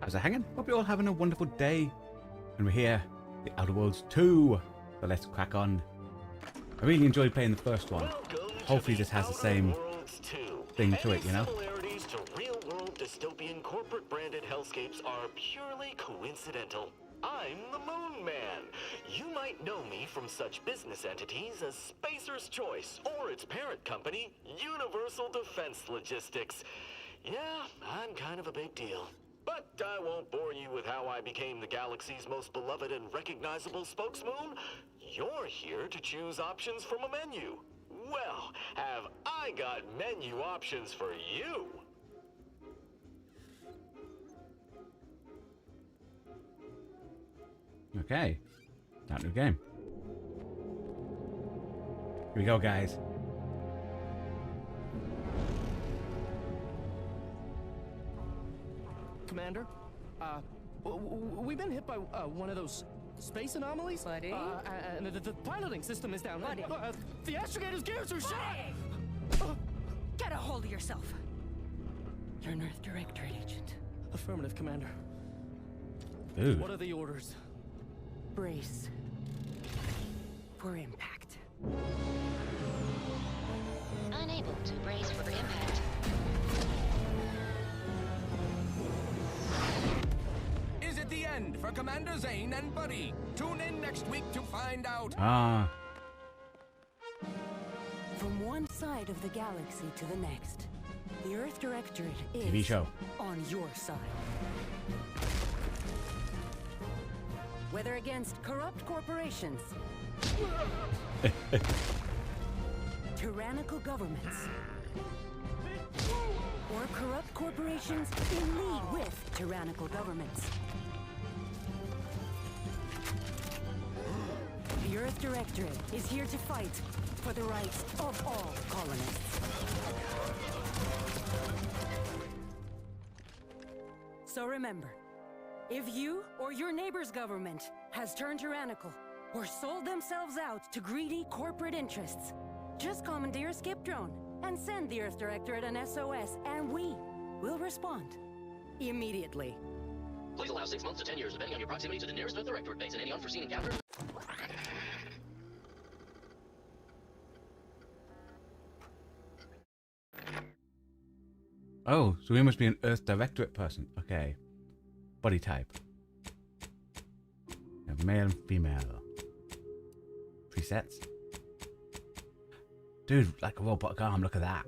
How's it hanging? Hope you're all having a wonderful day. And we're here, the Outer Worlds 2. So let's crack on. I really enjoyed playing the first one. Hopefully this has the same thing to it, you know? Similarities to real-world dystopian corporate-branded hellscapes are purely coincidental. I'm the Moon Man. You might know me from such business entities as Spacer's Choice or its parent company, Universal Defense Logistics. Yeah, I'm kind of a big deal. But I won't bore you with how I became the galaxy's most beloved and recognizable spokesmoon. You're here to choose options from a menu. Well, have I got menu options for you? Okay. Start new game. Here we go, guys. Commander, we've been hit by one of those space anomalies. Buddy? And the piloting system is down. Buddy? The astrogator's gears are shot! Get a hold of yourself. You're an Earth Directorate agent. Affirmative, Commander. Dude. What are the orders? Brace for impact. Unable to brace for impact. Is it the end for Commander Zane and Buddy? Tune in next week to find out. Ah. From one side of the galaxy to the next, the Earth Directorate TV is show. on your side. Whether against corrupt corporations, tyrannical governments, or corrupt corporations in league with tyrannical governments. The Earth Directorate is here to fight for the rights of all colonists. So remember, if you or your neighbor's government has turned tyrannical or sold themselves out to greedy corporate interests, just commandeer a skip drone and send the Earth Directorate an SOS, and we will respond immediately. Please allow 6 months to 10 years, depending on your proximity to the nearest Earth Directorate base and any unforeseen encounters. Oh, so we must be an Earth Directorate person. Okay. Body type. Male and female. Presets. Dude, like a robotic arm, look at that.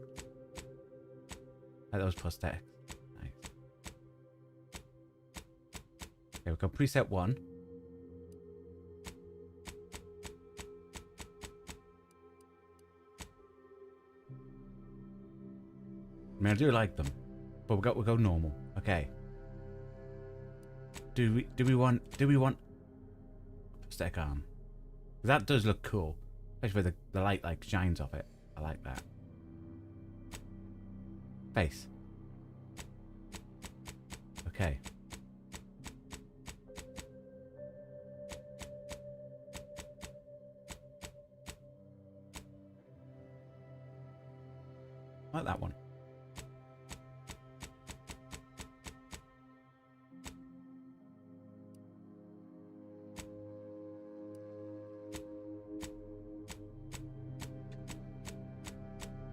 Like those prosthetics. Nice. Okay, we've got preset 1. I mean, I do like them, but we'll go normal. Okay. Do we want prosthetic arm? That does look cool, especially with the light like shines off it. I like that. Face. Okay. I like that one.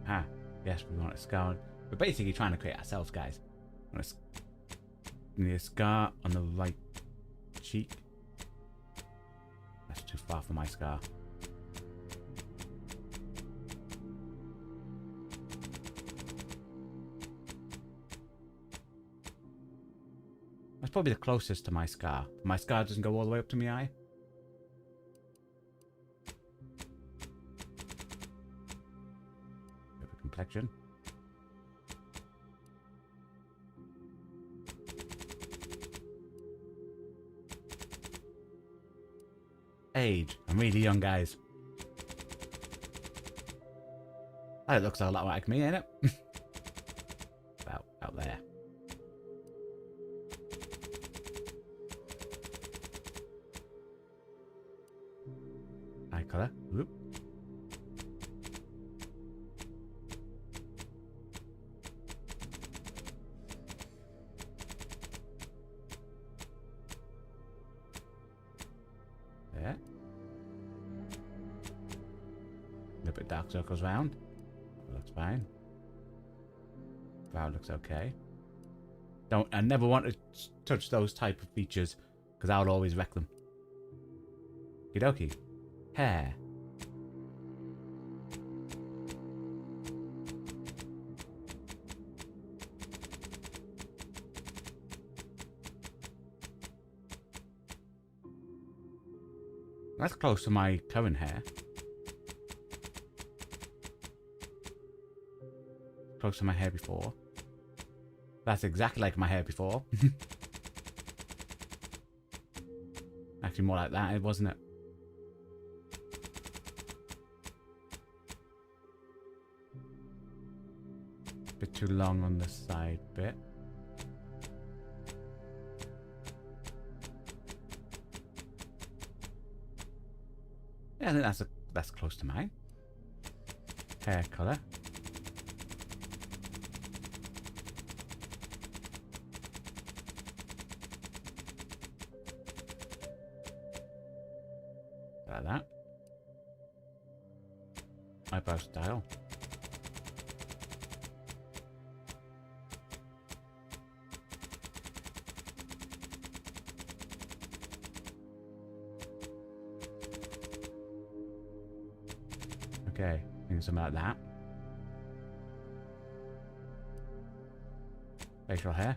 Ah, yes, we want a scar. We're basically trying to create ourselves, guys. We need a scar on the right cheek. That's too far for my scar. That's probably the closest to my scar. My scar doesn't go all the way up to my eye. Complexion. Age. I'm really young, guys. That looks a lot like me, ain't it? About out there. Eye color. Whoop. bit of dark circles around. Looks fine. Brow looks okay. I never want to touch those type of features because I would always wreck them. Okie dokie. Hair. That's close to my current hair. Close to my hair before. That's exactly like my hair before. Actually more like that, wasn't it? Bit too long on the side bit. Yeah, I think that's close to mine. Hair color. Like that. Eyebrow style. Okay, think something like that. Facial hair.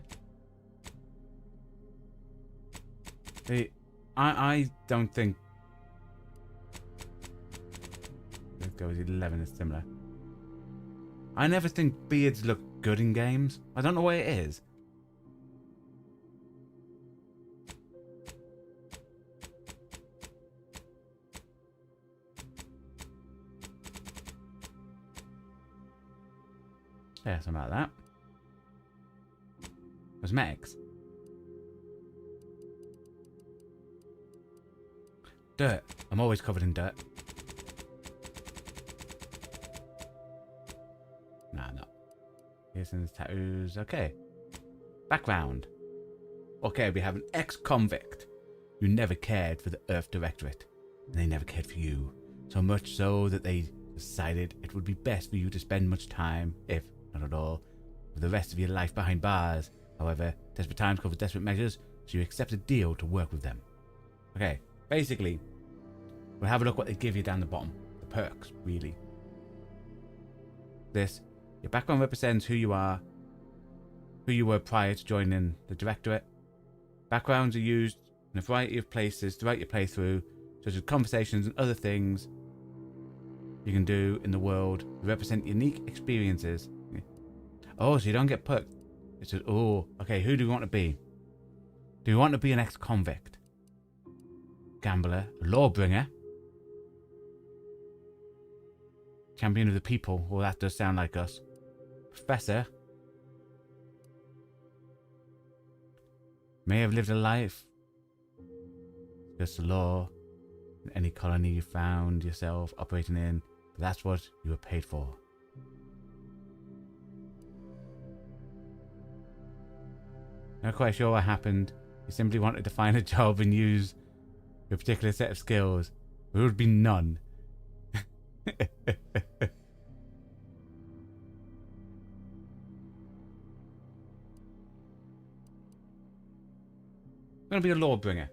I don't think let's go with 11 is similar. I never think beards look good in games. I don't know what it is. Yeah, something like that. Cosmetics. Dirt. I'm always covered in dirt. Nah, no. Piercings, tattoos. Okay. Background. Okay, we have an ex-convict who never cared for the Earth Directorate. And they never cared for you. So much so that they decided it would be best for you to spend much time, if not at all, with the rest of your life behind bars. However, desperate times call for desperate measures, so you accept a deal to work with them. Okay, basically, we'll have a look what they give you down the bottom. The perks, really. Your background represents who you are, who you were prior to joining the Directorate. Backgrounds are used in a variety of places throughout your playthrough, such as conversations and other things you can do in the world to represent unique experiences. Oh, so you don't get perked. It says, oh, okay, who do we want to be? Do we want to be an ex-convict? Gambler, a lawbringer, champion of the people. Well, that does sound like us. Professor. May have lived a life. Just the law. In any colony you found yourself operating in. But that's what you were paid for. Not quite sure what happened. You simply wanted to find a job and use your particular set of skills. There would be none. I'm going to be a lawbringer.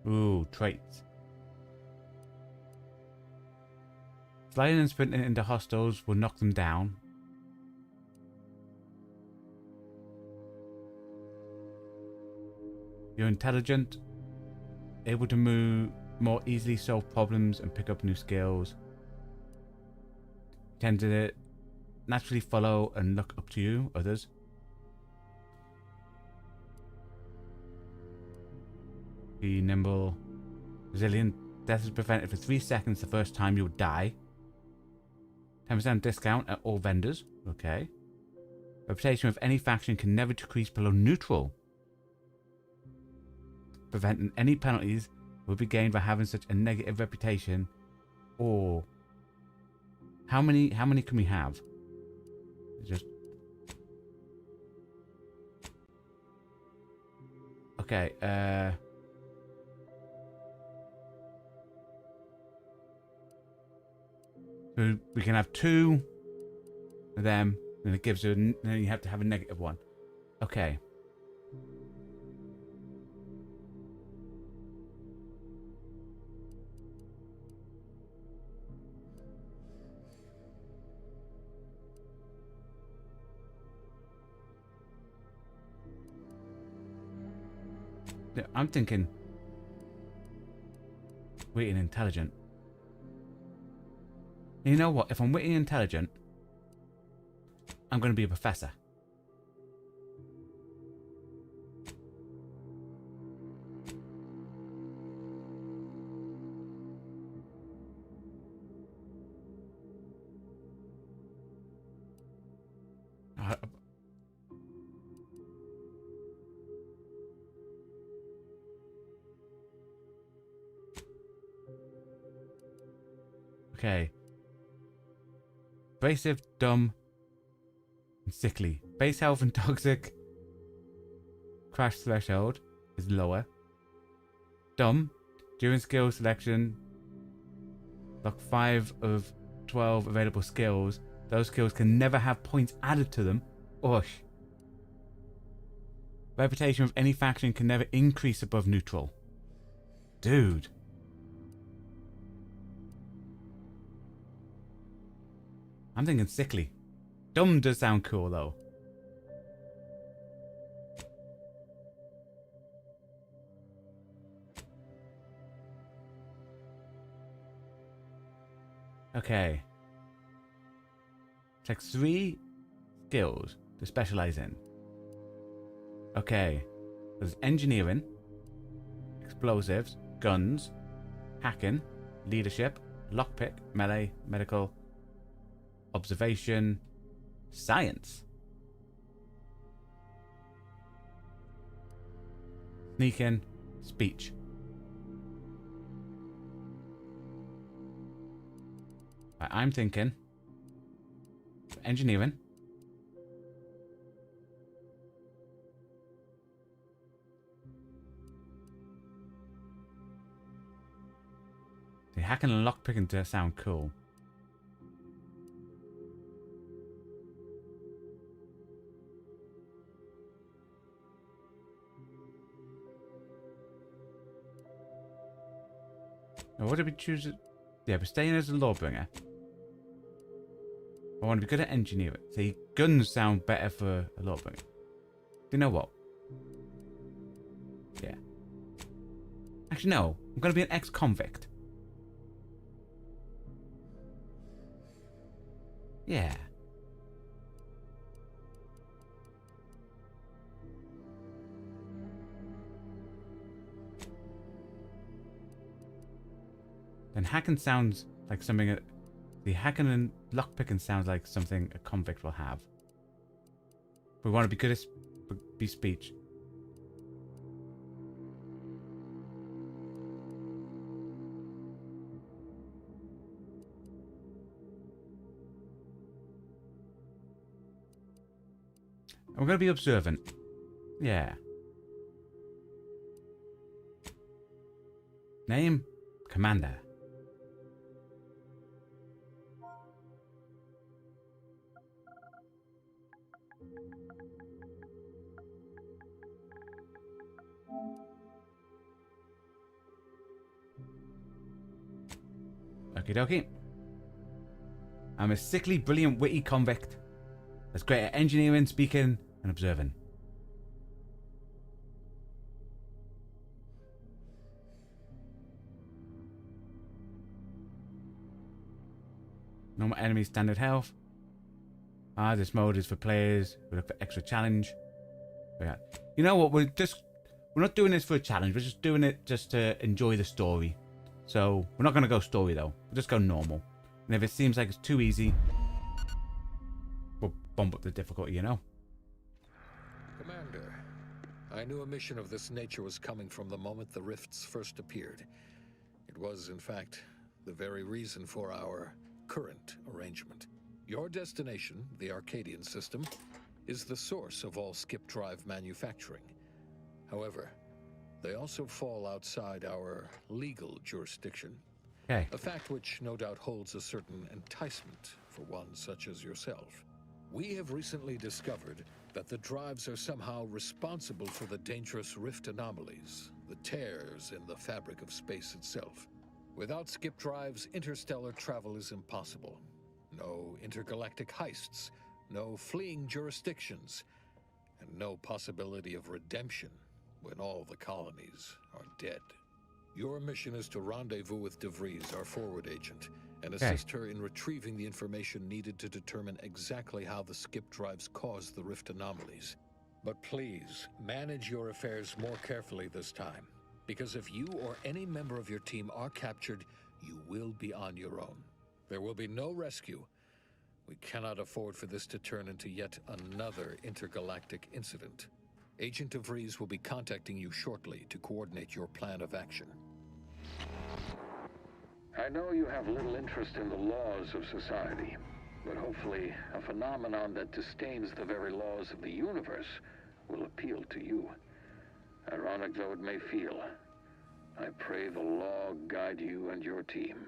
Ooh, traits. Sliding and sprinting into hostiles will knock them down. You're intelligent, able to move more easily, solve problems, and pick up new skills. You tend to naturally follow and look up to you, others. Be nimble, resilient. Death is prevented for 3 seconds the first time you would die. 10% discount at all vendors. Okay. Reputation of any faction can never decrease below neutral. Preventing any penalties will be gained by having such a negative reputation. Or how many can we have? Just okay. So we can have 2 of them, and it gives you. Then you have to have a negative 1. Okay. Yeah, I'm thinking witty and intelligent. You know what? If I'm witty and intelligent, I'm going to be a professor. Okay. Abrasive, dumb, and sickly. Base health and toxic. Crash threshold is lower. Dumb. During skill selection, lock 5 of 12 available skills. Those skills can never have points added to them. Osh. Reputation of any faction can never increase above neutral. Dude. I'm thinking sickly. Dumb does sound cool though. Okay. Take 3 skills to specialize in. Okay. There's engineering, explosives, guns, hacking, leadership, lockpick, melee, medical, observation, science, sneaking, speech. Right, I'm thinking engineering, the hacking and lockpicking to sound cool. Now, what did we choose? Yeah, we're staying as a lawbringer. I want to be good at engineering. See, guns sound better for a lawbringer. Do you know what? Yeah. Actually, no. I'm going to be an ex-convict. Yeah. Then hacking sounds like something. The hacking and lockpicking sounds like something a convict will have. We want to be good at be speech. And we're going to be observant. Yeah. Name? Commander. Okie dokie. I'm a sickly, brilliant, witty convict that's great at engineering, speaking, and observing. Normal enemy standard health. This mode is for players who look for extra challenge. Yeah. You know what? We're not doing this for a challenge. We're just doing it just to enjoy the story. So we're not going to go story though. We'll just go normal. And if it seems like it's too easy, we'll bump up the difficulty, you know? Commander, I knew a mission of this nature was coming from the moment the rifts first appeared. It was, in fact, the very reason for our current arrangement. Your destination, the Arcadian system, is the source of all skip drive manufacturing. However, they also fall outside our legal jurisdiction. Okay. A fact which no doubt holds a certain enticement for one such as yourself. We have recently discovered that the drives are somehow responsible for the dangerous rift anomalies, the tears in the fabric of space itself. Without skip drives, interstellar travel is impossible. No intergalactic heists, no fleeing jurisdictions, and no possibility of redemption when all the colonies are dead. Your mission is to rendezvous with DeVries, our forward agent, and assist her in retrieving the information needed to determine exactly how the skip drives cause the rift anomalies. But please, manage your affairs more carefully this time, because if you or any member of your team are captured, you will be on your own. There will be no rescue. We cannot afford for this to turn into yet another intergalactic incident. Agent DeVries will be contacting you shortly to coordinate your plan of action. I know you have little interest in the laws of society, but hopefully a phenomenon that disdains the very laws of the universe will appeal to you. Ironic though it may feel, I pray the law guide you and your team.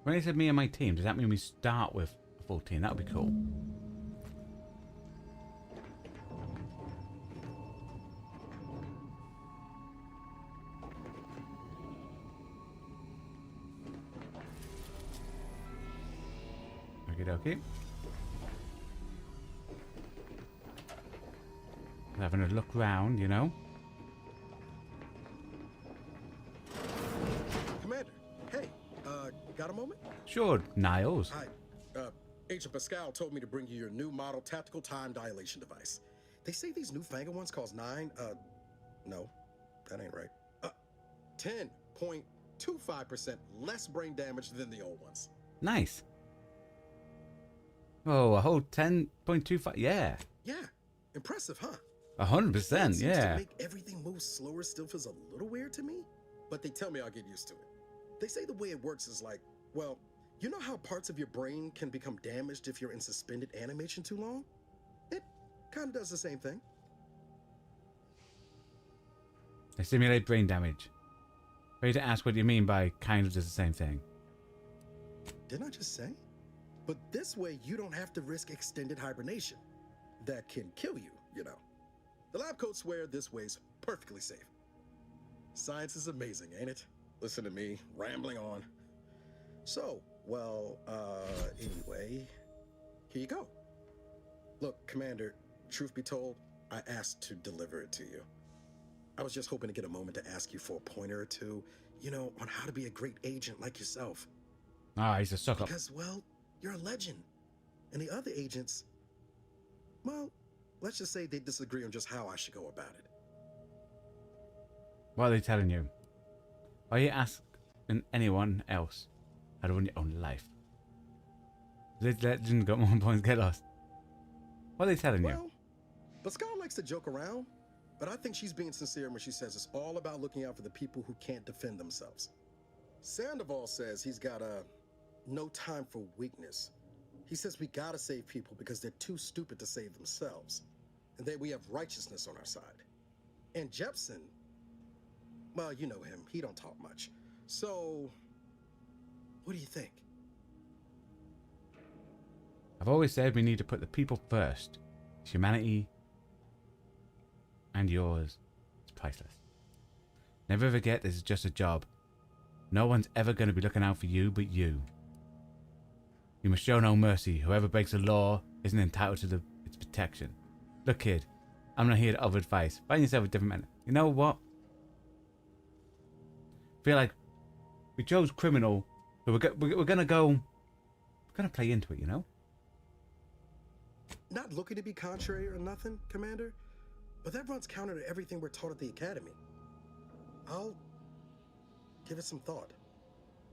When he said me and my team, does that mean we start with a full team? That would be cool. Okie dokie. Having a look round, you know. Commander, hey, got a moment? Sure, Niles. Hi, Agent Pascal told me to bring you your new model tactical time dilation device. They say these newfangled ones cause no, that ain't right. 10.25% less brain damage than the old ones. Nice. Oh, a whole 10.25. Yeah. Yeah, impressive, huh? 100%. Yeah. To make everything move slower still feels a little weird to me, but they tell me I'll get used to it. They say the way it works is like, well, you know how parts of your brain can become damaged if you're in suspended animation too long? It kind of does the same thing. They simulate brain damage. Ready to ask what you mean by kind of does the same thing. Didn't I just say? But this way you don't have to risk extended hibernation. That can kill you, you know. The lab coats swear this way's perfectly safe. Science is amazing, ain't it? Listen to me, rambling on. So, well, anyway, here you go. Look, Commander, truth be told, I asked to deliver it to you. I was just hoping to get a moment to ask you for a pointer or two, you know, on how to be a great agent like yourself. Ah, he's a suck-up. Because, well, you're a legend. And the other agents, well, let's just say they disagree on just how I should go about it. What are they telling you? Are you asking anyone else how to run your own life? This legend got more points, get lost. What are they telling you? Well, Pascal likes to joke around, but I think she's being sincere when she says it's all about looking out for the people who can't defend themselves. Sandoval says he's got no time for weakness. He says we gotta save people because they're too stupid to save themselves, and that we have righteousness on our side. And Jepson, well, you know him, he don't talk much. So, what do you think? I've always said we need to put the people first. Humanity and yours is priceless. Never forget this is just a job. No one's ever going to be looking out for you but you. You must show no mercy. Whoever breaks the law isn't entitled to its protection. Look, kid, I'm not here to offer advice. Find yourself a different man. You know what? I feel like we chose criminal, but we're going to play into it, you know? Not looking to be contrary or nothing, Commander, but that runs counter to everything we're taught at the Academy. I'll give it some thought.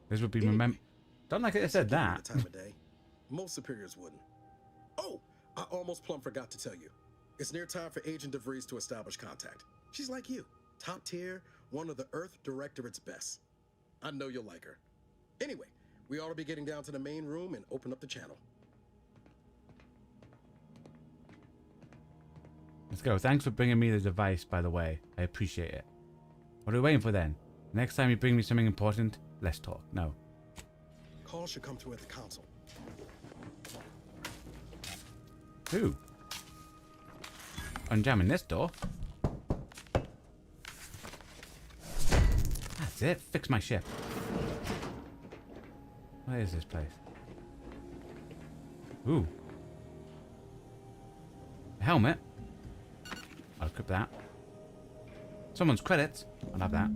This would be Don't like it I said that. The time of day. Most superiors wouldn't. Oh, I almost plumb forgot to tell you. It's near time for Agent DeVries to establish contact. She's like you, top tier, one of the Earth Directorate's best. I know you'll like her. Anyway, we ought to be getting down to the main room and open up the channel. Let's go. Thanks for bringing me the device, by the way. I appreciate it. What are we waiting for then? Next time you bring me something important, let's talk. No. Call should come through at the console. Ooh. Unjamming this door. That's it. Fix my ship. What is this place? Ooh. A helmet. I'll equip that. Someone's credits. I'll have that.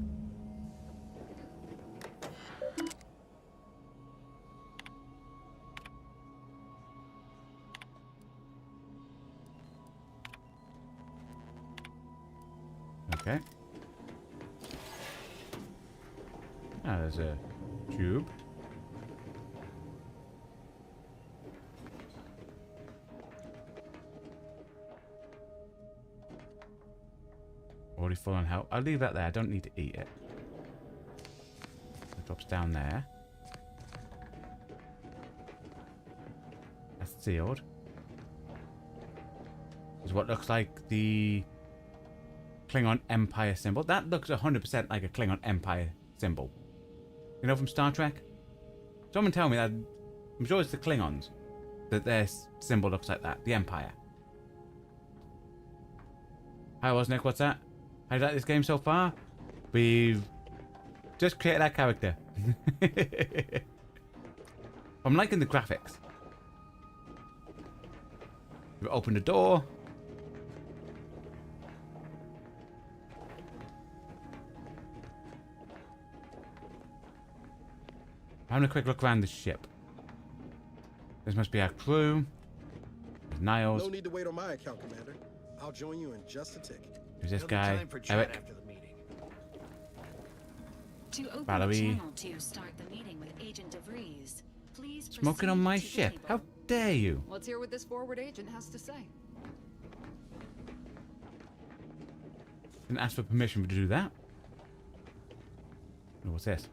Okay. Ah, there's a tube. Already full on health. I'll leave that there. I don't need to eat it. It drops down there. That's sealed. This is what looks like the Klingon Empire symbol. That looks 100% like a Klingon Empire symbol. You know, from Star Trek? Someone tell me that. I'm sure it's the Klingons that their symbol looks like that. The Empire. Hi, Nick. What's that? How do you like this game so far? We've just created that character. I'm liking the graphics. We've opened the door. Having a quick look around the ship. This must be our crew. There's Niles. No need to wait on my account, Commander. I'll join you in just a tick. Who's this guy? Eric. To open Valerie. the channel to start the meeting with Agent DeVries, please Smoking on my ship. How dare you? Let's hear what this forward agent has to say. Didn't ask for permission to do that. Oh, what's this?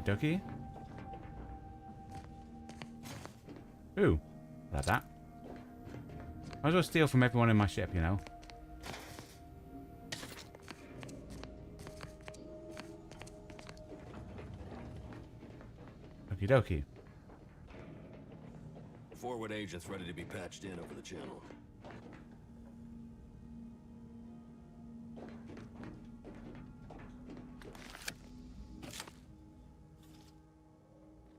Dokie. Ooh, like that. Might as well steal from everyone in my ship, you know. Okie dokie. Forward agent's ready to be patched in over the channel.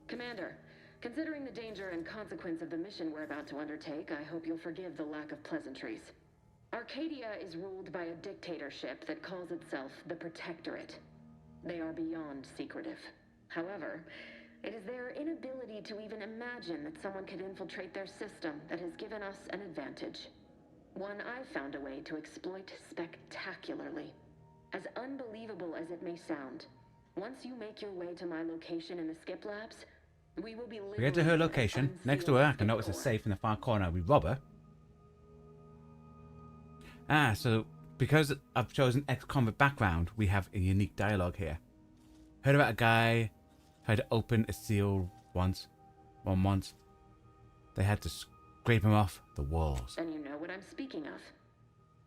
Commander, considering the danger and consequence of the mission we're about to undertake, I hope you'll forgive the lack of pleasantries. Arcadia is ruled by a dictatorship that calls itself the Protectorate. They are beyond secretive. However, it is their inability to even imagine that someone could infiltrate their system that has given us an advantage. One I've found a way to exploit spectacularly. As unbelievable as it may sound, once you make your way to my location in the Skip Labs, we will be We get to her location. Next to her, I can notice a safe in the far corner. We rob her. Ah, so because I've chosen ex-convict background, we have a unique dialogue here. Heard about a guy tried to open a seal once. They had to scrape him off the walls. And you know what I'm speaking of.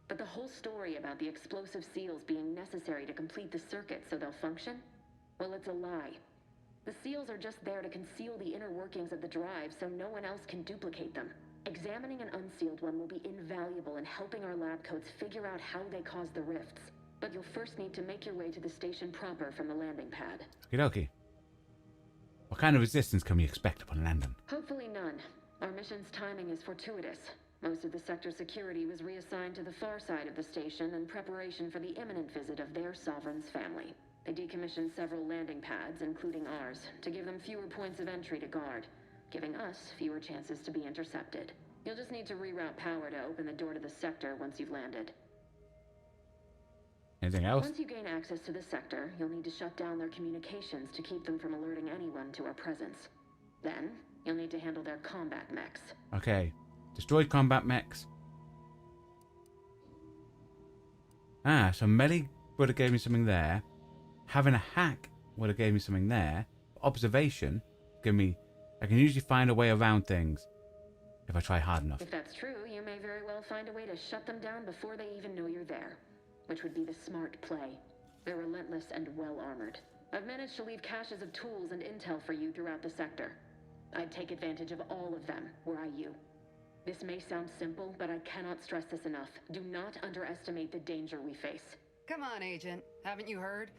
But the whole story about the explosive seals being necessary to complete the circuit so they'll function? Well, it's a lie. The seals are just there to conceal the inner workings of the drive so no one else can duplicate them. Examining an unsealed one will be invaluable in helping our lab coats figure out how they cause the rifts. But you'll first need to make your way to the station proper from the landing pad. Okie dokie. What kind of resistance can we expect upon landing? Hopefully none. Our mission's timing is fortuitous. Most of the sector security was reassigned to the far side of the station in preparation for the imminent visit of their sovereign's family. They decommissioned several landing pads, including ours, to give them fewer points of entry to guard, giving us fewer chances to be intercepted. You'll just need to reroute power to open the door to the sector once you've landed. Anything else? Once you gain access to the sector, you'll need to shut down their communications to keep them from alerting anyone to our presence. Then, you'll need to handle their combat mechs. Okay. Destroyed combat mechs. Ah, so Melly would have gave me something there. Having a hack would have gave me something there. Observation, give me. I can usually find a way around things if I try hard enough. If that's true, you may very well find a way to shut them down before they even know you're there, which would be the smart play. They're relentless and well-armored. I've managed to leave caches of tools and intel for you throughout the sector. I'd take advantage of all of them, were I you. This may sound simple, but I cannot stress this enough. Do not underestimate the danger we face. Come on, Agent. Haven't you heard?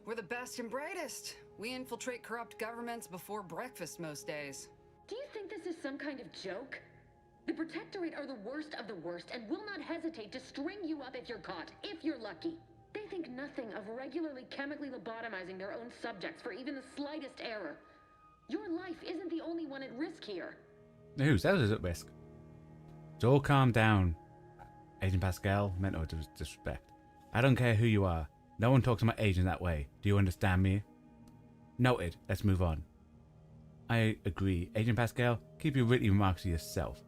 We're the best and brightest. We infiltrate corrupt governments before breakfast most days. Do you think this is some kind of joke? The Protectorate are the worst of the worst and will not hesitate to string you up if you're caught, if you're lucky. They think nothing of regularly chemically lobotomizing their own subjects for even the slightest error. Your life isn't the only one at risk here. Whose else is at risk? So all calm down. Agent Pascal, meant no disrespect. I don't care who you are. No one talks to my agent that way. Do you understand me? Noted. Let's move on. I agree. Agent Pascal, keep your witty remarks to yourself.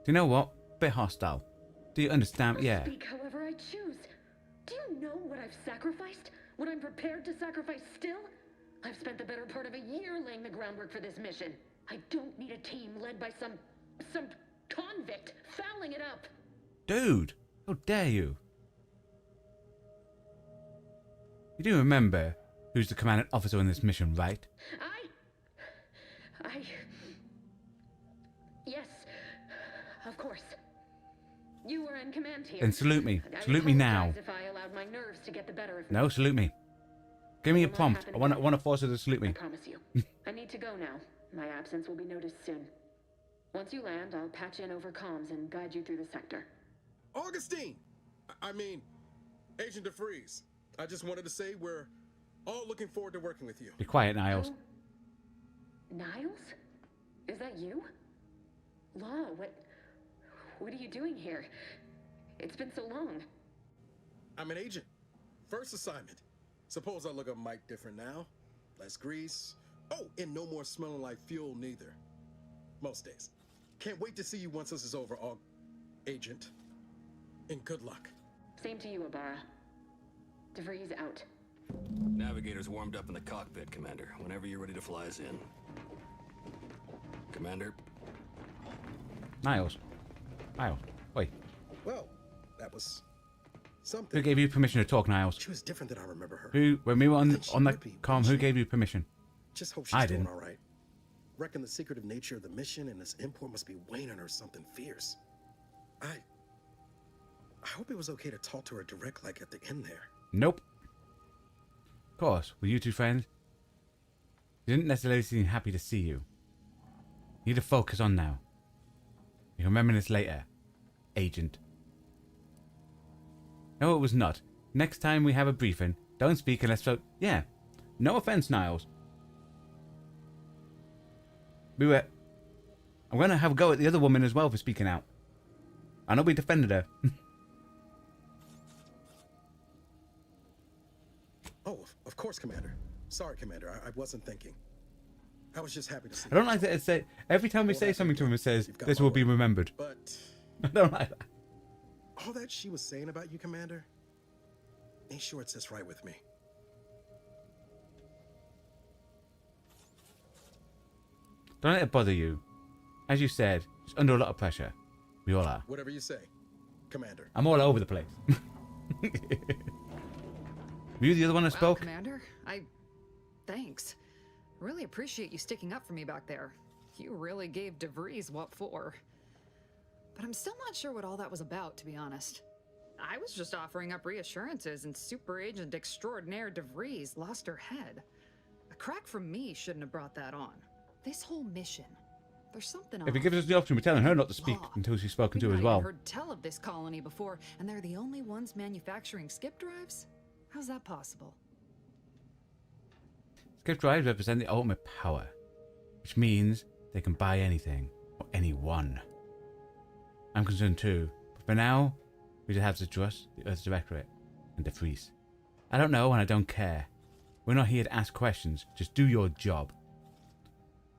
Do you know what? Bit hostile. Do you understand? Yeah. I'll speak however I choose. Do you know what I've sacrificed? What I'm prepared to sacrifice still? I've spent the better part of a year laying the groundwork for this mission. I don't need a team led by some convict fouling it up. Dude, how dare you? You do remember who's the commanding officer on this mission, right? Yes, of course. You were in command here. Then salute me. Salute me now. If I allowed my nerves to get the better of me. No, salute me. Give me a prompt. I want to force her to salute me. I promise you. I need to go now. My absence will be noticed soon. Once you land, I'll patch in over comms and guide you through the sector. Augustine! I mean, Agent DeVries. I just wanted to say we're all looking forward to working with you. Be quiet, Niles. Oh, Niles? Is that you? Law, what are you doing here? It's been so long. I'm an agent. First assignment. Suppose I look a mite different now. Less grease. Oh, and no more smelling like fuel neither. Most days. Can't wait to see you once this is over, Agent. And good luck. Same to you, Ibarra. DeVries out. Navigator's warmed up in the cockpit, Commander. Whenever you're ready to fly us in. Commander? Niles. Wait. Well, that was something. Who gave you permission to talk, Niles? She was different than I remember her. When we were on the comm, who gave you permission? Just hope she's doing didn't. all right. Reckon the secretive nature of the mission and this import must be weighing on her something fierce. I hope it was okay to talk to her direct like at the end there. Nope. Of course, were you two friends? She didn't necessarily seem happy to see you. You need to focus on now. You can remember this later, Agent. No, it was not. Next time we have a briefing, don't speak unless so. Yeah. No offense, Niles. I'm gonna have a go at the other woman as well for speaking out. I know we defended her. Oh, of course, Commander. Sorry, Commander. I wasn't thinking. I was just happy to see I don't like that it say every time we say something to him it says this will be remembered. But I don't like that. all that she was saying about you, Commander, ain't sure it sits right with me. Don't let it bother you. As you said, it's under a lot of pressure. We all are. Whatever you say, Commander. I'm all over the place. Were you the other one that spoke? Commander, thanks. Really appreciate you sticking up for me back there. You really gave DeVries what for. But I'm still not sure what all that was about, to be honest. I was just offering up reassurances and Super Agent Extraordinaire DeVries lost her head. A crack from me shouldn't have brought that on. This whole mission, there's something If he gives us the option, we're telling her not to speak until she's spoken to as well. I've heard tell of this colony before, and they're the only ones manufacturing skip drives? How's that possible? Skip drives represent the ultimate power, which means they can buy anything or anyone. I'm concerned too, but for now, we just have to trust the Earth's Directorate and DeVries. I don't know and I don't care. We're not here to ask questions, just do your job.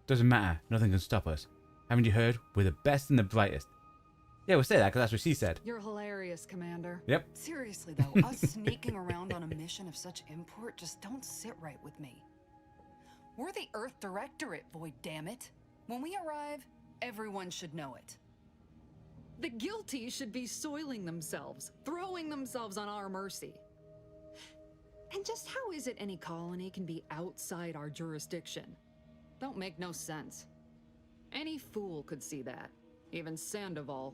Doesn't matter, nothing can stop us. Haven't you heard? We're the best and the brightest. Yeah, we'll say that because that's what she said. You're hilarious, Commander. Yep. Seriously, though, us sneaking around on a mission of such import just don't sit right with me. We're the Earth Directorate, Void, damn it. When we arrive, everyone should know it. The guilty should be soiling themselves, throwing themselves on our mercy. And just how is it any colony can be outside our jurisdiction? Don't make no sense. Any fool could see that. Even Sandoval.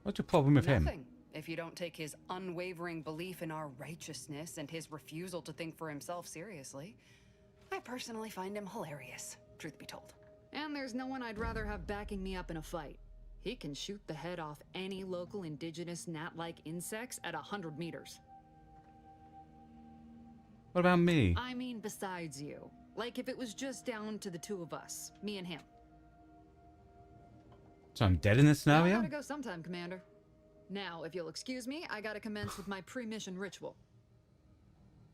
What's your problem with him? Nothing. If you don't take his unwavering belief in our righteousness and his refusal to think for himself seriously, I personally find him hilarious, truth be told. And there's no one I'd rather have backing me up in a fight. He can shoot the head off any local indigenous gnat-like insects at 100 meters. What about me? I mean besides you. Like if it was just down to the two of us, me and him. So I'm dead in this I scenario? gotta go sometime, Commander. Now, if you'll excuse me, I gotta commence with my pre-mission ritual.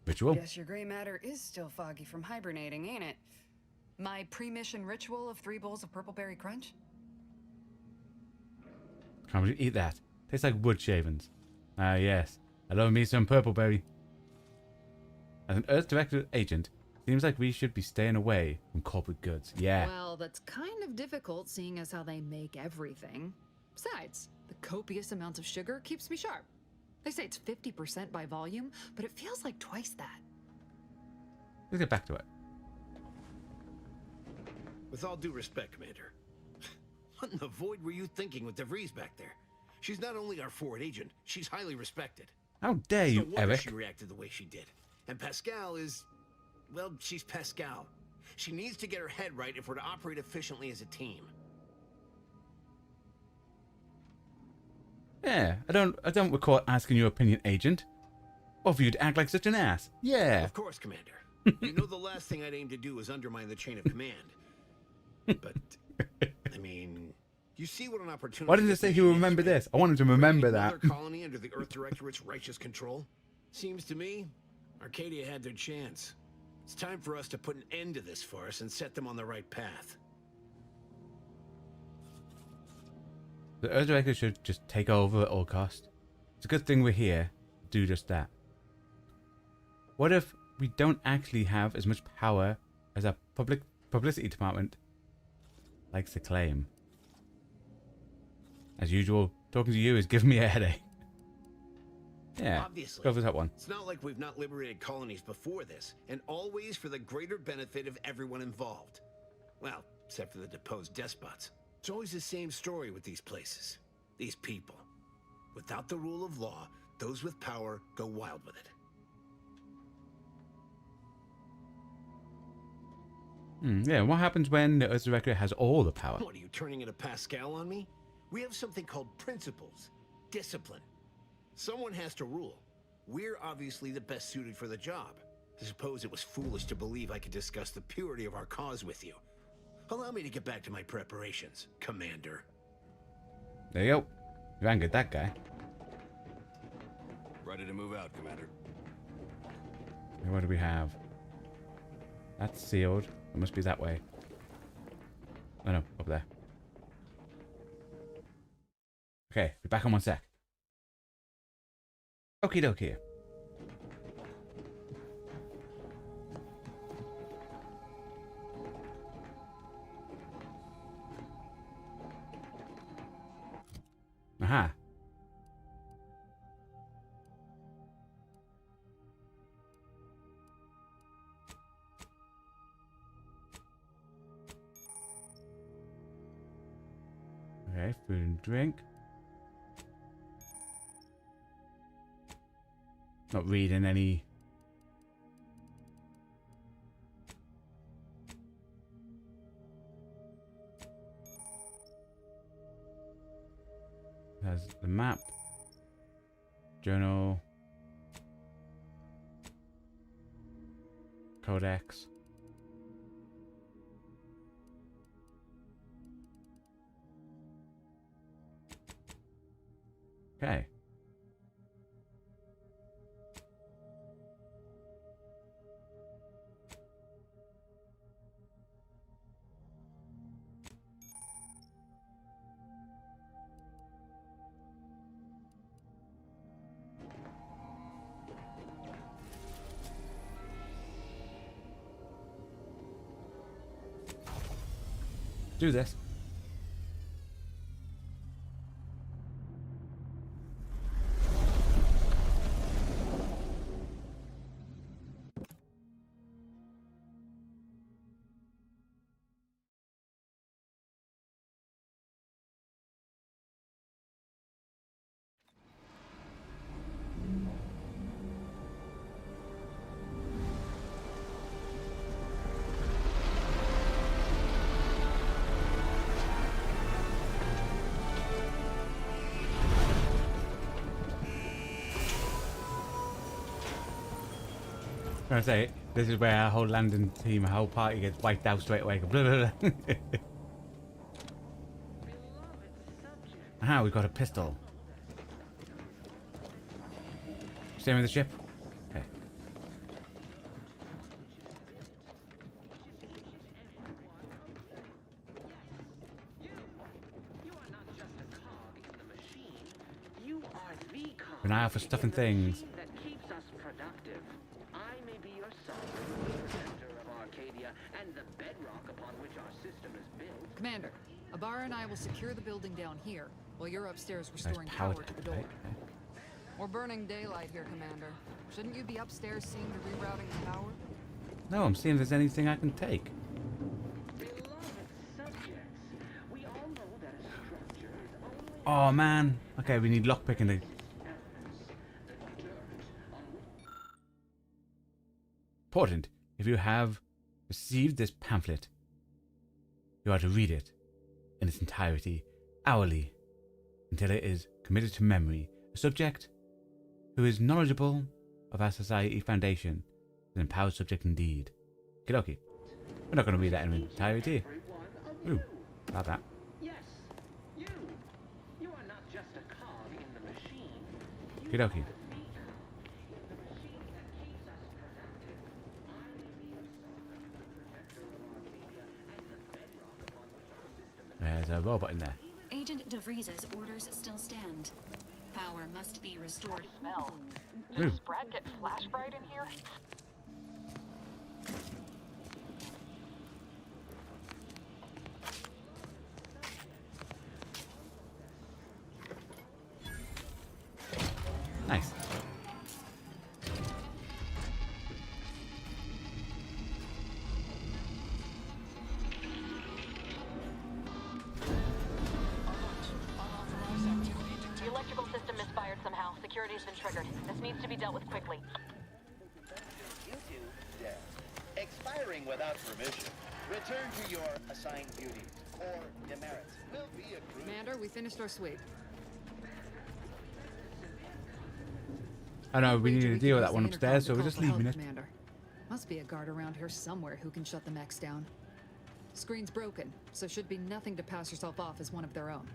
Ritual? Guess your gray matter is still foggy from hibernating, ain't it? My pre-mission ritual of 3 bowls of purple berry crunch? Can't really eat that. Tastes like wood shavings. Ah, yes. I love me some purple berry. As an Earth Directorate agent, seems like we should be staying away from corporate goods. Yeah. Well, that's kind of difficult, seeing as how they make everything. Besides, the copious amounts of sugar keeps me sharp. They say it's 50% by volume, but it feels like twice that. Let's get back to it. With all due respect, Commander, what in the void were you thinking with DeVries back there? She's not only our forward agent, she's highly respected. How dare you, No wonder Eric? she reacted the way she did. And Pascal is... well, she's Pascal. She needs to get her head right if we're to operate efficiently as a team. Yeah, I don't recall asking your opinion, Agent. Or for you to act like such an ass. Yeah. Of course, Commander. You know the last thing I'd aim to do is undermine the chain of command. But, I mean, you see what an opportunity... Why didn't it say he would remember this? I want him to remember that. Another colony under the Earth Directorate's righteous control? Seems to me, Arcadia had their chance. It's time for us to put an end to this farce and set them on the right path. The Earth Director should just take over at all cost. It's a good thing we're here to do just that. What if we don't actually have as much power as our publicity department likes to claim? As usual, talking to you is giving me a headache. Yeah, Obviously, go for that one. It's not like we've not liberated colonies before this, and always for the greater benefit of everyone involved. Well, except for the deposed despots. It's always the same story with these places, these people. Without the rule of law, those with power go wild with it. Yeah, what happens when the Earth Director has all the power? What, are you turning into Pascal on me? We have something called principles, discipline. Someone has to rule. We're obviously the best suited for the job. I suppose it was foolish to believe I could discuss the purity of our cause with you. Allow me to get back to my preparations, Commander. There you go. You angered that guy. Ready to move out, Commander. Okay, what do we have? That's sealed. It must be that way. Oh no, up there. Okay, be back in 1 sec. Okie dokie. Aha. Okay, food and drink. Not reading any. There's the map. Journal. Codex. Okay. Do this. I was gonna say, this is where our whole landing team, our whole party gets wiped out straight away. Blah, blah, blah. Aha, we've got a pistol. Stay with the ship. Okay. An eye out for stuff and things. Commander, Abara and I will secure the building down here, while you're upstairs restoring power to the door. Okay. We're burning daylight here, Commander. Shouldn't you be upstairs seeing the rerouting of power? No, I'm seeing if there's anything I can take. Oh man. Okay, we need lockpicking to... Important. If you have received this pamphlet, you are to read it in its entirety, hourly, until it is committed to memory. A subject who is knowledgeable of our society foundation is an empowered subject indeed. Okie. We're not going to read that in its entirety. Ooh, about that. Okie. There's a robot in there. Agent DeVries' orders still stand. Power must be restored. Smell. Does Brad get flash fried in here? Nice. The electrical system misfired somehow. Security's been triggered. This needs to be dealt with quickly. YouTube death. Expiring without permission. Return to your assigned duties or demerits will be accrued. Commander, we finished our sweep. I know, we need to deal with that one upstairs, so we're just leaving it. Commander. Must be a guard around here somewhere who can shut the mechs down. Screen's broken, so should be nothing to pass yourself off as one of their own.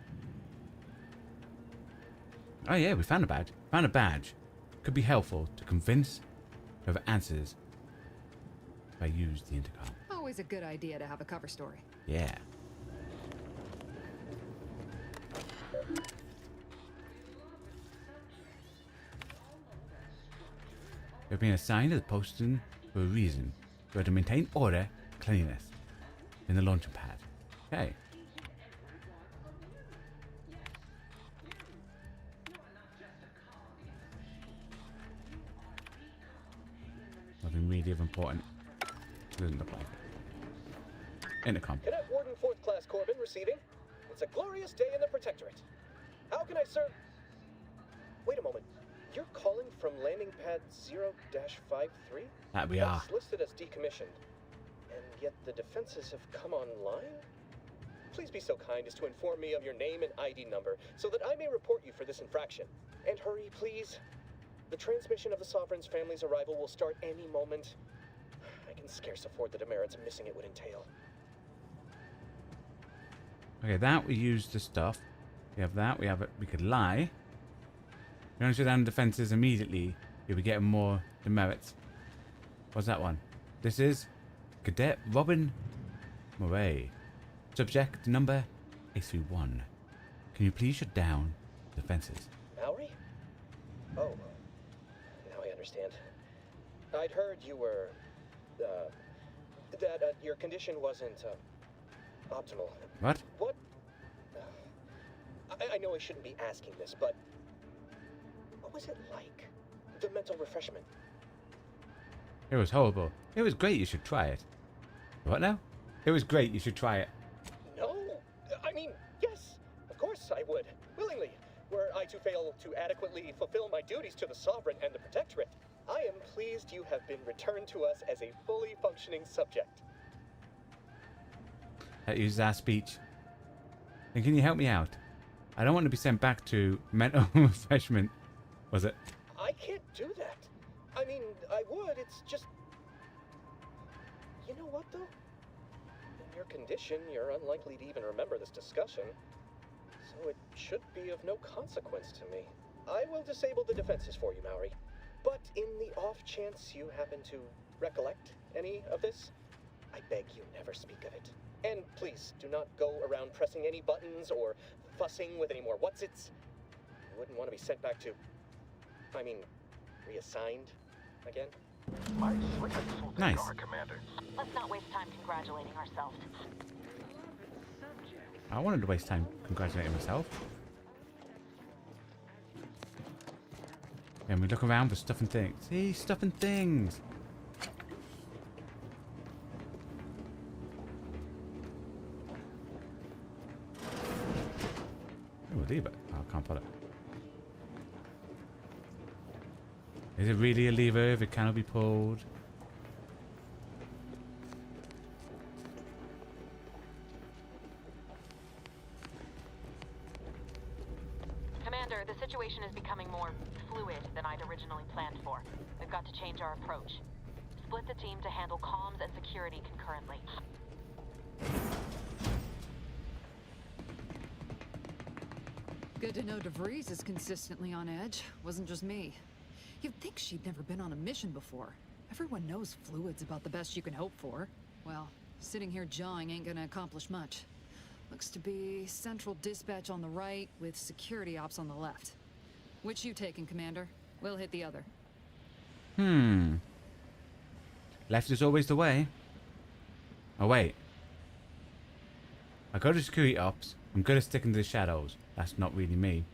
Oh yeah, we found a badge. Found a badge. Could be helpful to convince whoever answers if I use the intercom. Always a good idea to have a cover story. Yeah. You've been assigned as a posting for a reason. You are to maintain order, cleanliness in the launching pad. Okay. Nothing really of important. Doesn't look like it. Intercom. Cadet Warden 4th Class Corbin receiving. It's a glorious day in the Protectorate. How can I serve? Wait a moment. You're calling from landing pad 0-53? That we are. That's listed as decommissioned. And yet the defenses have come online? Please be so kind as to inform me of your name and ID number so that I may report you for this infraction. And hurry, please. The transmission of the Sovereign's family's arrival will start any moment. I can scarce afford the demerits missing it would entail. Okay, that we use the stuff. We have that. We have it. We could lie. We don't shut down defenses immediately. You'll be getting more demerits. What's that one? This is Cadet Robin Murray. Subject number 831. Can you please shut down defenses? Mallory? Oh, now I understand. I'd heard you were, that your condition wasn't, optimal. What? What? I know I shouldn't be asking this, but what was it like? The mental refreshment. It was horrible. It was great, you should try it. What now? It was great, you should try it. No, I mean, yes, of course I would, willingly. Were I to fail to adequately fulfill my duties to the Sovereign and the Protectorate, I am pleased you have been returned to us as a fully functioning subject. That uses our speech. Then can you help me out? I don't want to be sent back to mental refreshment. Was it? I can't do that. I mean, I would, it's just... You know what, though? In your condition, you're unlikely to even remember this discussion. So it should be of no consequence to me. I will disable the defenses for you, Maori. But in the off chance you happen to recollect any of this, I beg you never speak of it. And please, do not go around pressing any buttons or fussing with any more whatsits. You wouldn't want to be sent back to... I mean, reassigned again? Nice. Let's not waste time congratulating ourselves. I wanted to waste time congratulating myself. And we look around for stuff and things. See, stuff and things. Oh, leave it. Oh, I can't pull it. Is it really a lever if it cannot be pulled? Commander, the situation is becoming more fluid than I'd originally planned for. We've got to change our approach. Split the team to handle comms and security concurrently. Good to know DeVries is consistently on edge. Wasn't just me. You'd think she'd never been on a mission before. Everyone knows fluid's about the best you can hope for. Well, sitting here jawing ain't gonna accomplish much. Looks to be central dispatch on the right with security ops on the left. Which you taking, Commander? We'll hit the other. Left is always the way. Oh, wait. I go to security ops. I'm good at sticking to the shadows. That's not really me.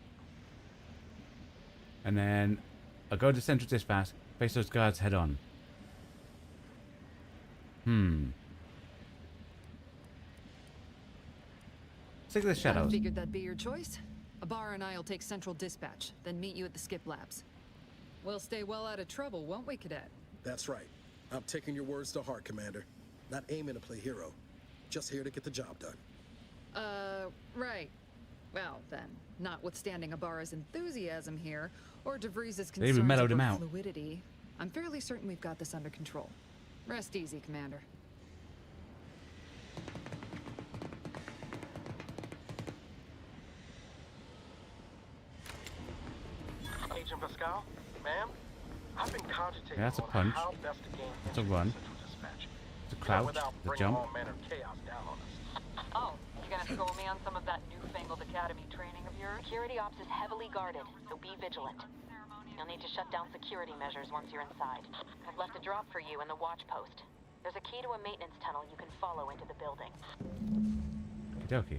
And then I go to central dispatch. Face those guards head on. Stick to the shadows. I figured that'd be your choice. Ibarra and I'll take central dispatch, then meet you at the skip labs. We'll stay well out of trouble, won't we, Cadet? That's right. I'm taking your words to heart, Commander. Not aiming to play hero. Just here to get the job done. Right. Well, then, notwithstanding Ibarra's enthusiasm here, or DeVries' They even concerns mellowed him over out. fluidity, I'm fairly certain we've got this under control. Rest easy, Commander. Agent Pascal, ma'am, I've been cogitating Yeah, that's a on punch. how best to gain It's a entry run. into Central Dispatch, It's a crouch. without It's a bringing jump. all manner of chaos down on us. Oh, you gonna school me on some of that newfangled academy training of yours? Security ops is heavily guarded, so be vigilant. You'll need to shut down security measures once you're inside. I've left a drop for you in the watch post. There's a key to a maintenance tunnel you can follow into the building. Okey-dokey.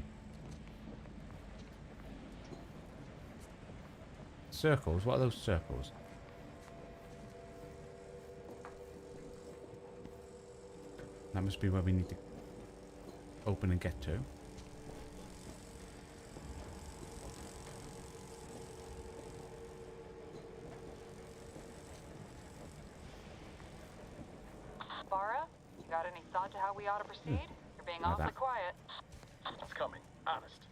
Circles? What are those circles? That must be where we need to open and get to. Barra, you got any thought to how we ought to proceed? You're being Like awfully that. quiet. It's coming, honest.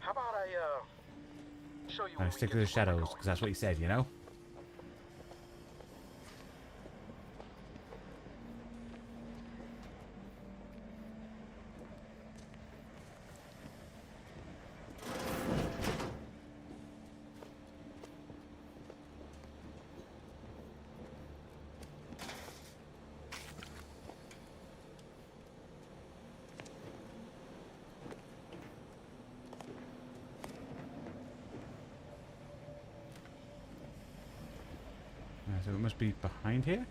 How about I, show you I stick to the shadows, because that's what he said, you know? So it must be behind here?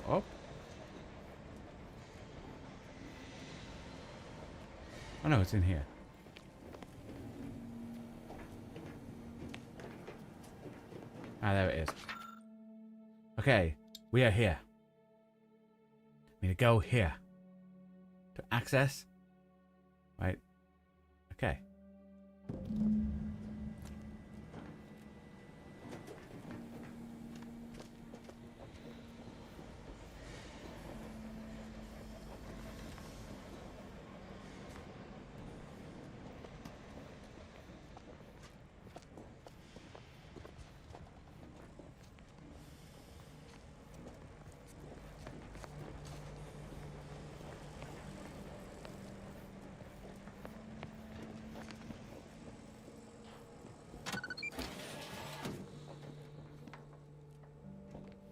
Or up? know it's in here. Ah, there it is. Okay, we are here. We need to go here. To access. Right. Okay.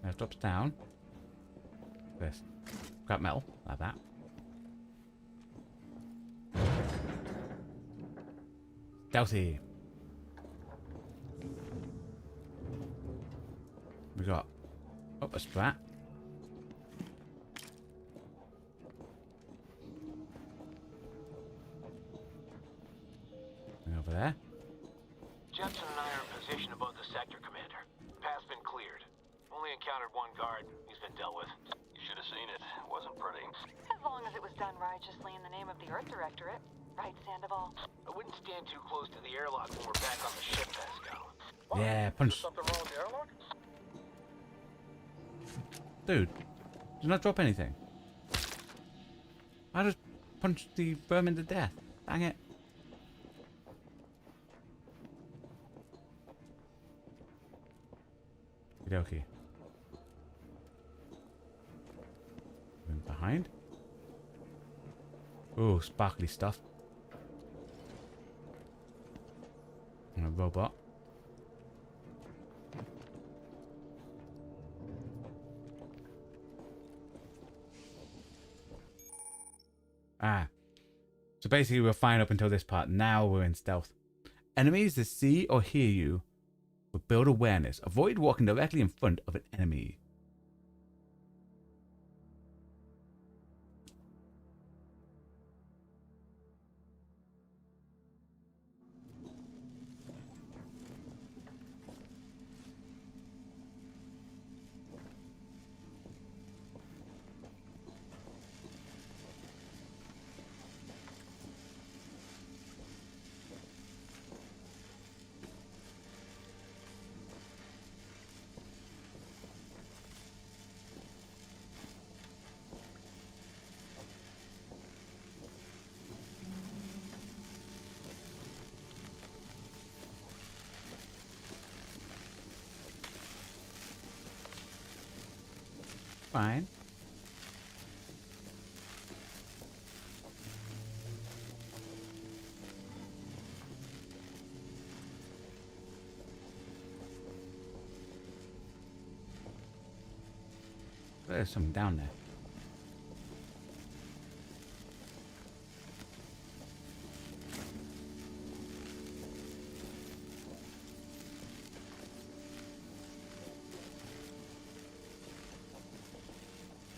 Now it drops down. This. Scrap metal, like that. Stealthy. We got up a sprat. And over there. Jensen and I are in position above the sector, Commander. Path's been cleared. Only encountered one guard. He's been dealt with. You should have seen it. It wasn't pretty. As long as it was done righteously in the name of the Earth Directorate. Right, Sandoval? I wouldn't stand too close to the airlock when we're back on the ship, Pascal. Yeah, punch. Something wrong with the airlock? Dude, did not drop anything. I just punched the vermin to death. Dang it. Okay. Behind. Oh, sparkly stuff. And a robot. Ah. So basically we're fine up until this part. Now we're in stealth. Enemies that see or hear you will build awareness. Avoid walking directly in front of an enemy. Fine. There's something down there.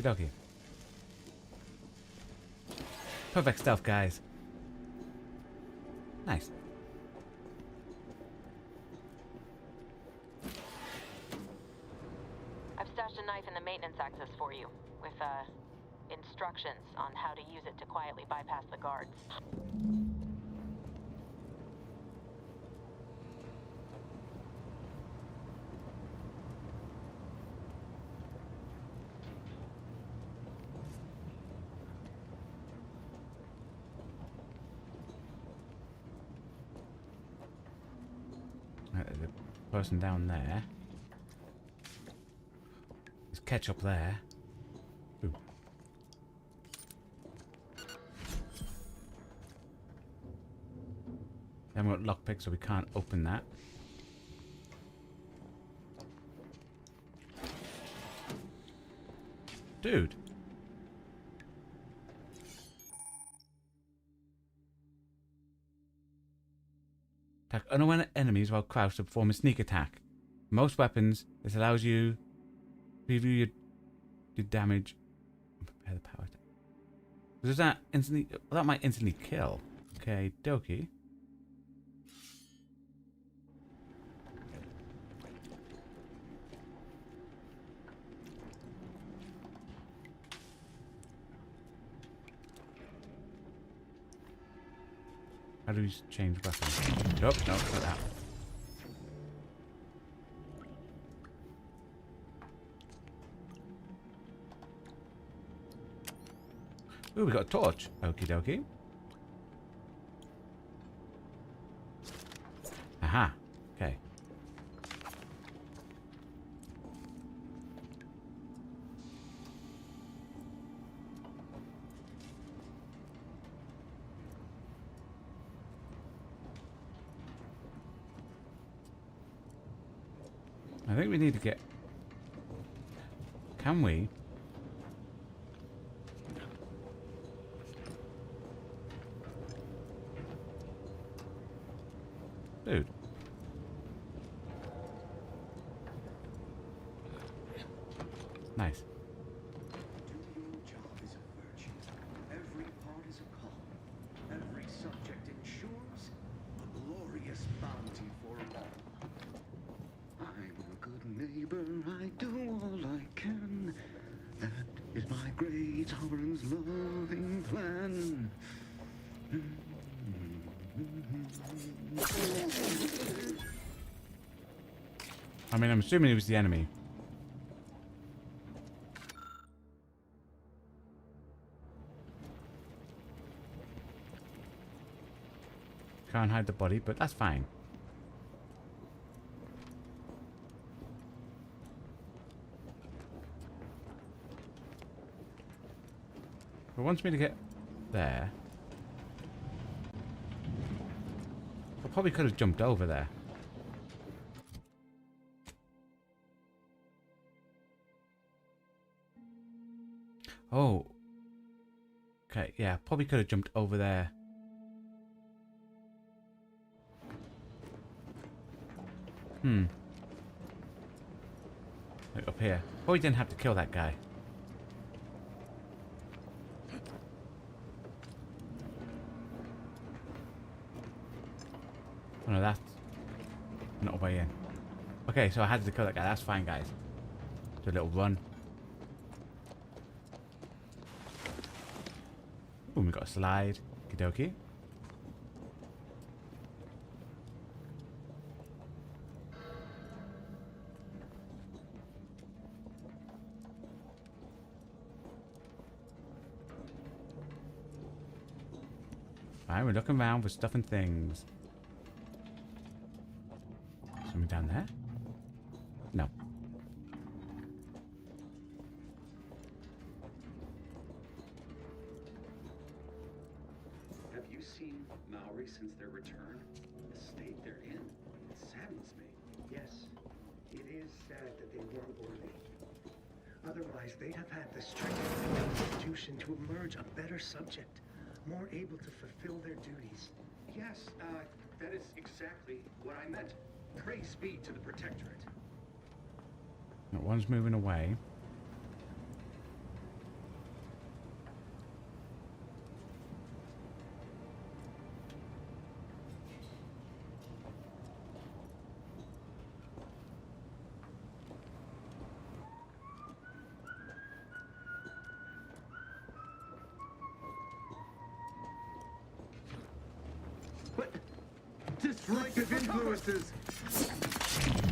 Okay. Perfect stealth, guys. Nice. I've stashed a knife in the maintenance access for you, with, instructions on how to use it to quietly bypass the guards. There's a person down there. There's ketchup there. Ooh. Then we've got lockpick, so we can't open that. Dude. Attack unaware enemies while crouched to perform a sneak attack. Most weapons, this allows you to review your damage and prepare the power attack. Does that instantly... Well, that might instantly kill. Okay, dokie. How do we change weapons? Nope, nope, not that. Ooh, we got a torch. Okie dokie. Aha. Okay. I think we need to get... Can we? Dude. Nice. Your job is a virtue. Every part is a call. Every subject ensures a glorious bounty for all. I'm a good neighbor, I do all I can. That is my great sovereign's loving plan. I mean, I'm assuming it was the enemy. Can't hide the body, but that's fine. It wants me to get there. I probably could have jumped over there. Oh. Okay, yeah, probably could have jumped over there. Like up here. Probably didn't have to kill that guy. Oh no, that's not a way in. Okay, so I had to kill that guy. That's fine, guys. Do a little run. Ooh, we got a slide. Okie dokie. Alright, we're looking around for stuff and things. Something down there? No. Have you seen Maori since their return? The state they're in, it saddens me. Yes, it is sad that they weren't worthy. Otherwise, they'd have had the strength of the Constitution to emerge a better subject, more able to fulfill their duties. Yes, that is exactly what I meant. Praise be to the Protectorate. That one's moving away. But destructive influences.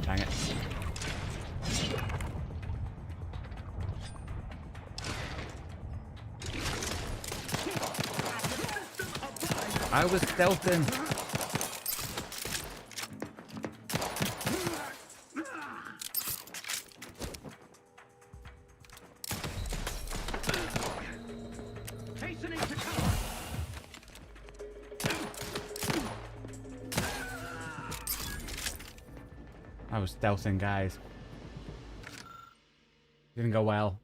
Dang it. I was stealthing. Hastening to cover. I was stealthing, guys. Didn't go well.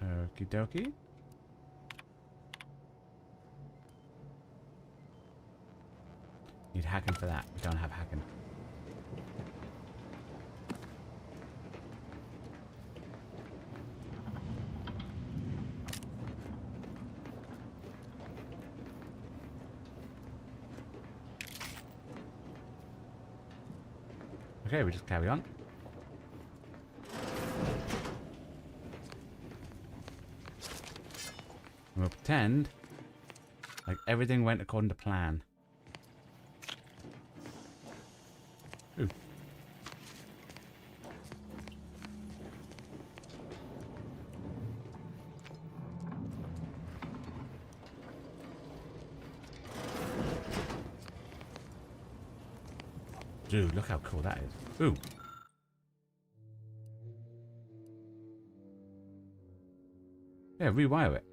Okie dokie. hacking for that. We don't have hacking. Okay, we just carry on. And we'll pretend like everything went according to plan. Ooh. Dude, look how cool that is. Ooh. Yeah, rewire it.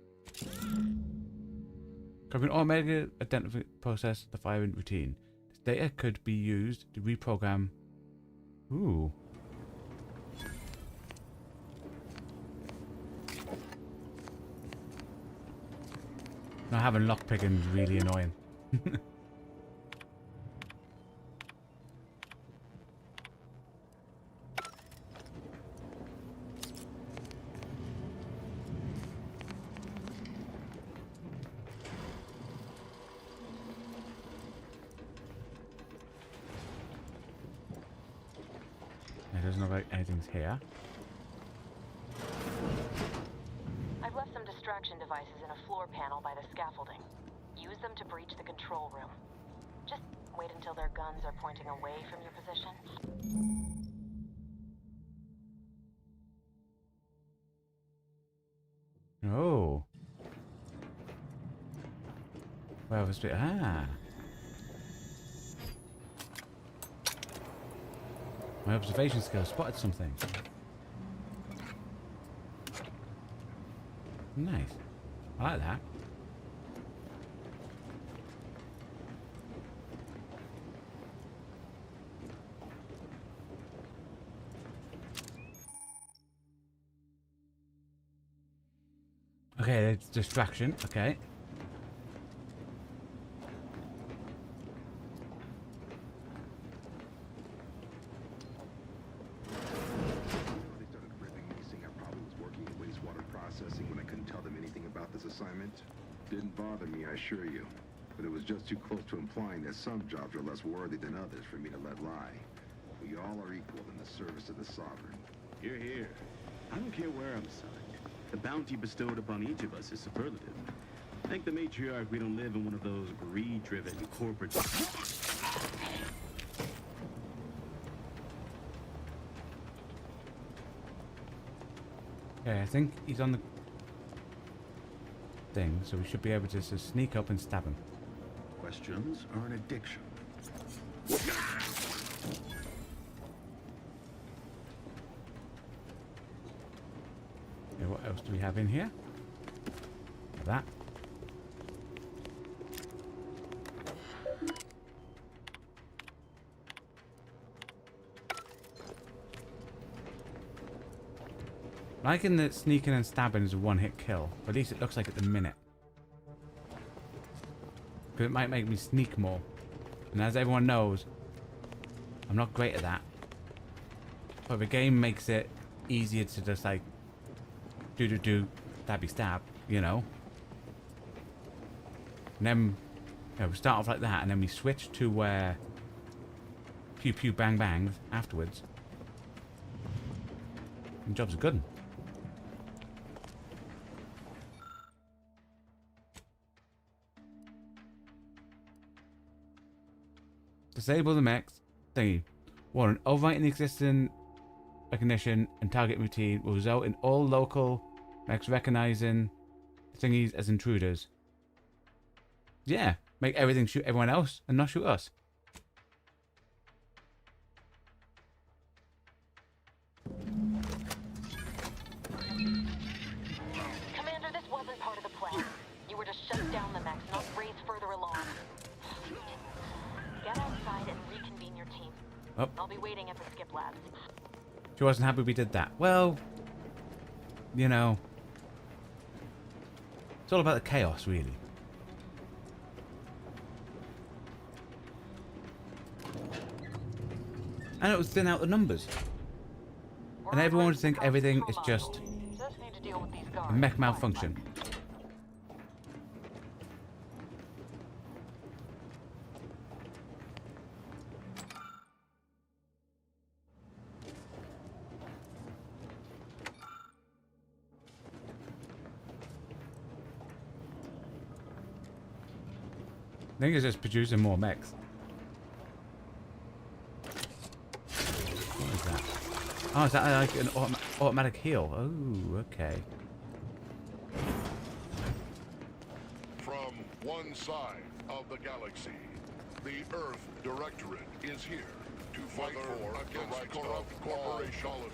Covering automated identification process, the firing routine. This data could be used to reprogram. Ooh. Not having lockpicking is really annoying. It doesn't look like anything's here. I've left some distraction devices in a floor panel by the scaffolding. Use them to breach the control room. Just wait until their guns are pointing away from your position. Oh. Where was it? Ah. My observation skill spotted something. Nice. I like that. Okay, it's distraction. Okay. Didn't bother me, I assure you. But it was just too close to implying that some jobs are less worthy than others for me to let lie. We all are equal in the service of the Sovereign. Hear, hear. I don't care where I'm assigned. The bounty bestowed upon each of us is superlative. Thank the matriarch we don't live in one of those greed-driven corporate... Okay, I think he's on the thing, so we should be able to just sneak up and stab him. Questions are an addiction. Okay, what else do we have in here? That. Liking that sneaking and stabbing is a one-hit kill. Or at least it looks like at the minute. Because it might make me sneak more. And as everyone knows, I'm not great at that. But the game makes it easier to just like do stabby stab, you know. And then we start off like that, and then we switch to where pew pew bang bangs afterwards. And jobs are good. Disable the mechs thingy. 1. Overwriting the existing recognition and target routine will result in all local mechs recognizing thingies as intruders. Yeah, make everything shoot everyone else and not shoot us. Commander, this wasn't part of the plan. You were to shut down the mechs, not race further along. Get outside and reconvene your team. Oh. I'll be waiting at the skip labs. She wasn't happy we did that. Well, you know, it's all about the chaos, really. And it was thin out the numbers. And everyone would think everything is just a mech malfunction. I think it's just producing more mechs. What is that? Oh, is that like an automatic heal? Oh, okay. From one side of the galaxy, the Earth Directorate is here to fight for against corrupt corporations,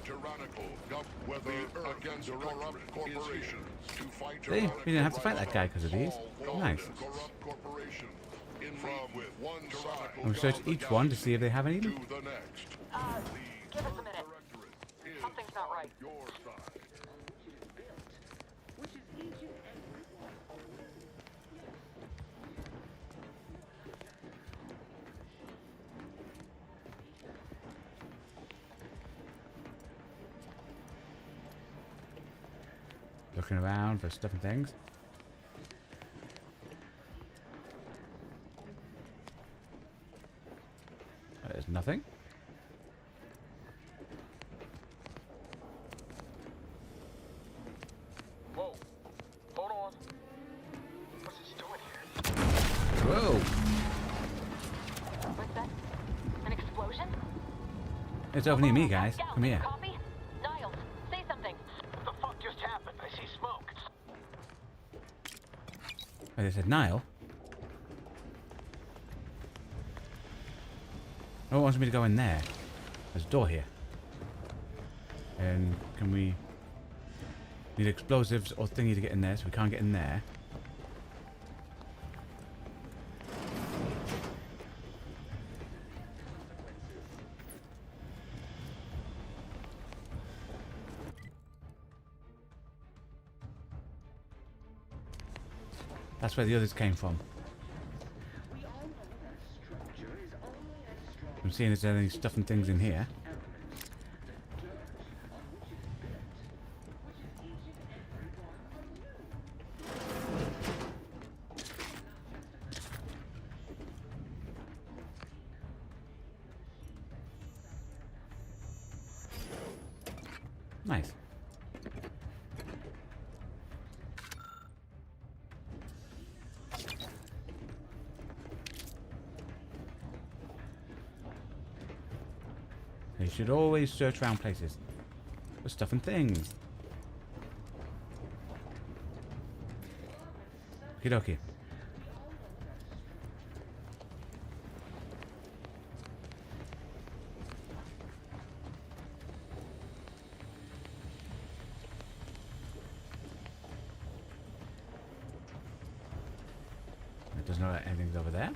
tyrannical government, against corrupt corporations, to fight. See, we didn't have to fight that guy because of these. Nice. We'll search each one to see if they have any. Give us a minute. Something's not right. Looking around for stuff and things. There's nothing. Whoa. Hold on. What's this doing here? Whoa. What's that? An explosion? It's over near me, guys. Come here. Copy? Niles, say something. What the fuck just happened? I see smoke. Oh, they said Nile. Oh, it wants me to go in there. There's a door here. And can we... Need explosives or thingy to get in there, so we can't get in there. That's where the others came from. I'm seeing if there's any stuff and things in here. Nice. You should always search around places for stuff and things. Okie dokie. It doesn't know that anything's over there.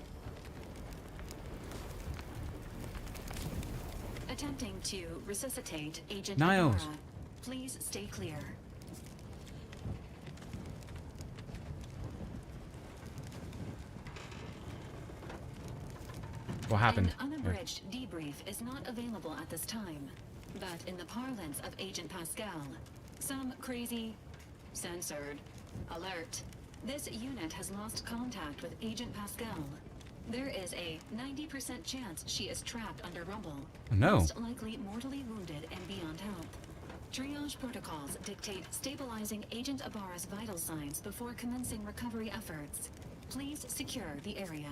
Attempting to resuscitate Agent Niles. Ibarra. Please stay clear. What happened? An unabridged debrief is not available at this time, but in the parlance of Agent Pascal, some crazy, censored, alert. This unit has lost contact with Agent Pascal. There is a 90% chance she is trapped under rubble. No. Most likely mortally wounded and beyond help. Triage protocols dictate stabilizing Agent Ibarra's vital signs before commencing recovery efforts. Please secure the area.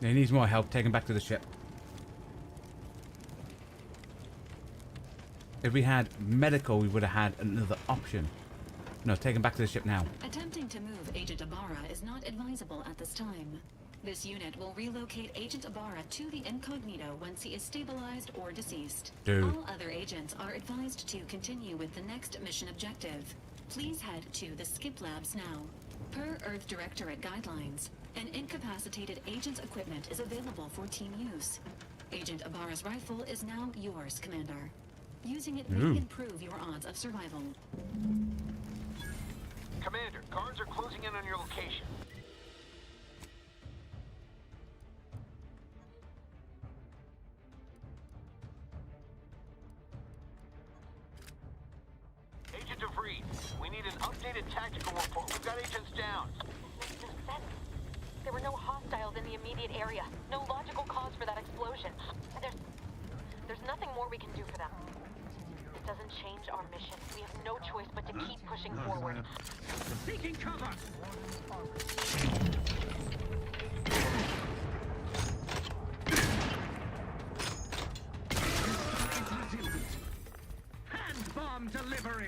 He needs more help. Take him back to the ship. If we had medical, we would have had another option. No, take him back to the ship now. Attempting to move Agent Ibarra is not advisable at this time. This unit will relocate Agent Ibarra to the incognito once he is stabilized or deceased. Dude. All other agents are advised to continue with the next mission objective. Please head to the skip labs now. Per Earth Directorate guidelines, an incapacitated agent's equipment is available for team use. Agent Ibarra's rifle is now yours, Commander. Using it may improve your odds of survival. Commander, guards are closing in on your location. Agreed. We need an updated tactical report. We've got agents down. This makes no sense. There were no hostiles in the immediate area. No logical cause for that explosion. And there's nothing more we can do for them. It doesn't change our mission. We have no choice but to keep pushing forward. Seeking cover! Hand bomb delivery!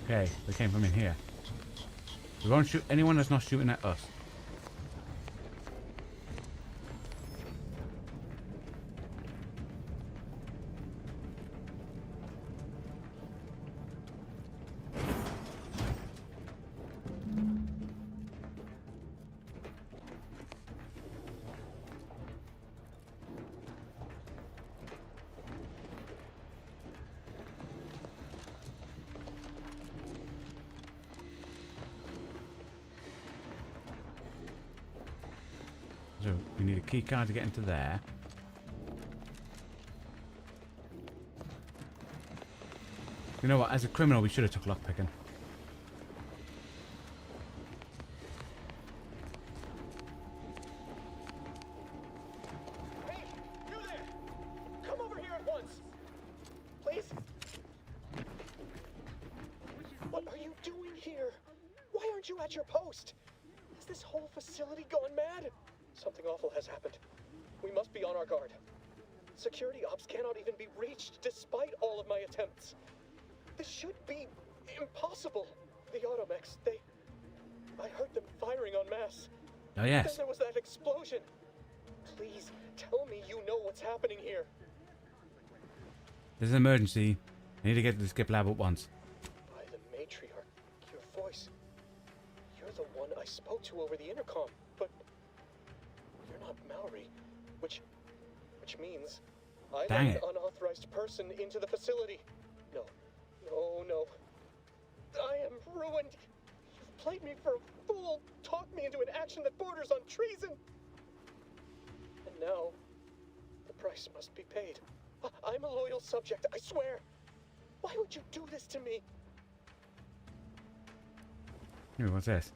Okay, they came from in here. We won't shoot anyone that's not shooting at us. So we need a key card to get into there. You know what? As a criminal, we should have took lockpicking. Hey, you there! Come over here at once, please. What are you doing here? Why aren't you at your post? Has this whole facility gone mad? Something awful has happened. We must be on our guard. Security ops cannot even be reached despite all of my attempts. This should be impossible. The automechs, I heard them firing en masse. Oh yes. Then there was that explosion. Please, tell me you know what's happening here. There's an emergency. I need to get to the skip lab at once. By the matriarch, your voice. You're the one I spoke to over the intercom, but you're not Maori, which means I let an unauthorized person into the facility. No. I am ruined. You've played me for a fool, talked me into an action that borders on treason. And now, the price must be paid. I'm a loyal subject, I swear. Why would you do this to me? Ooh, what's this?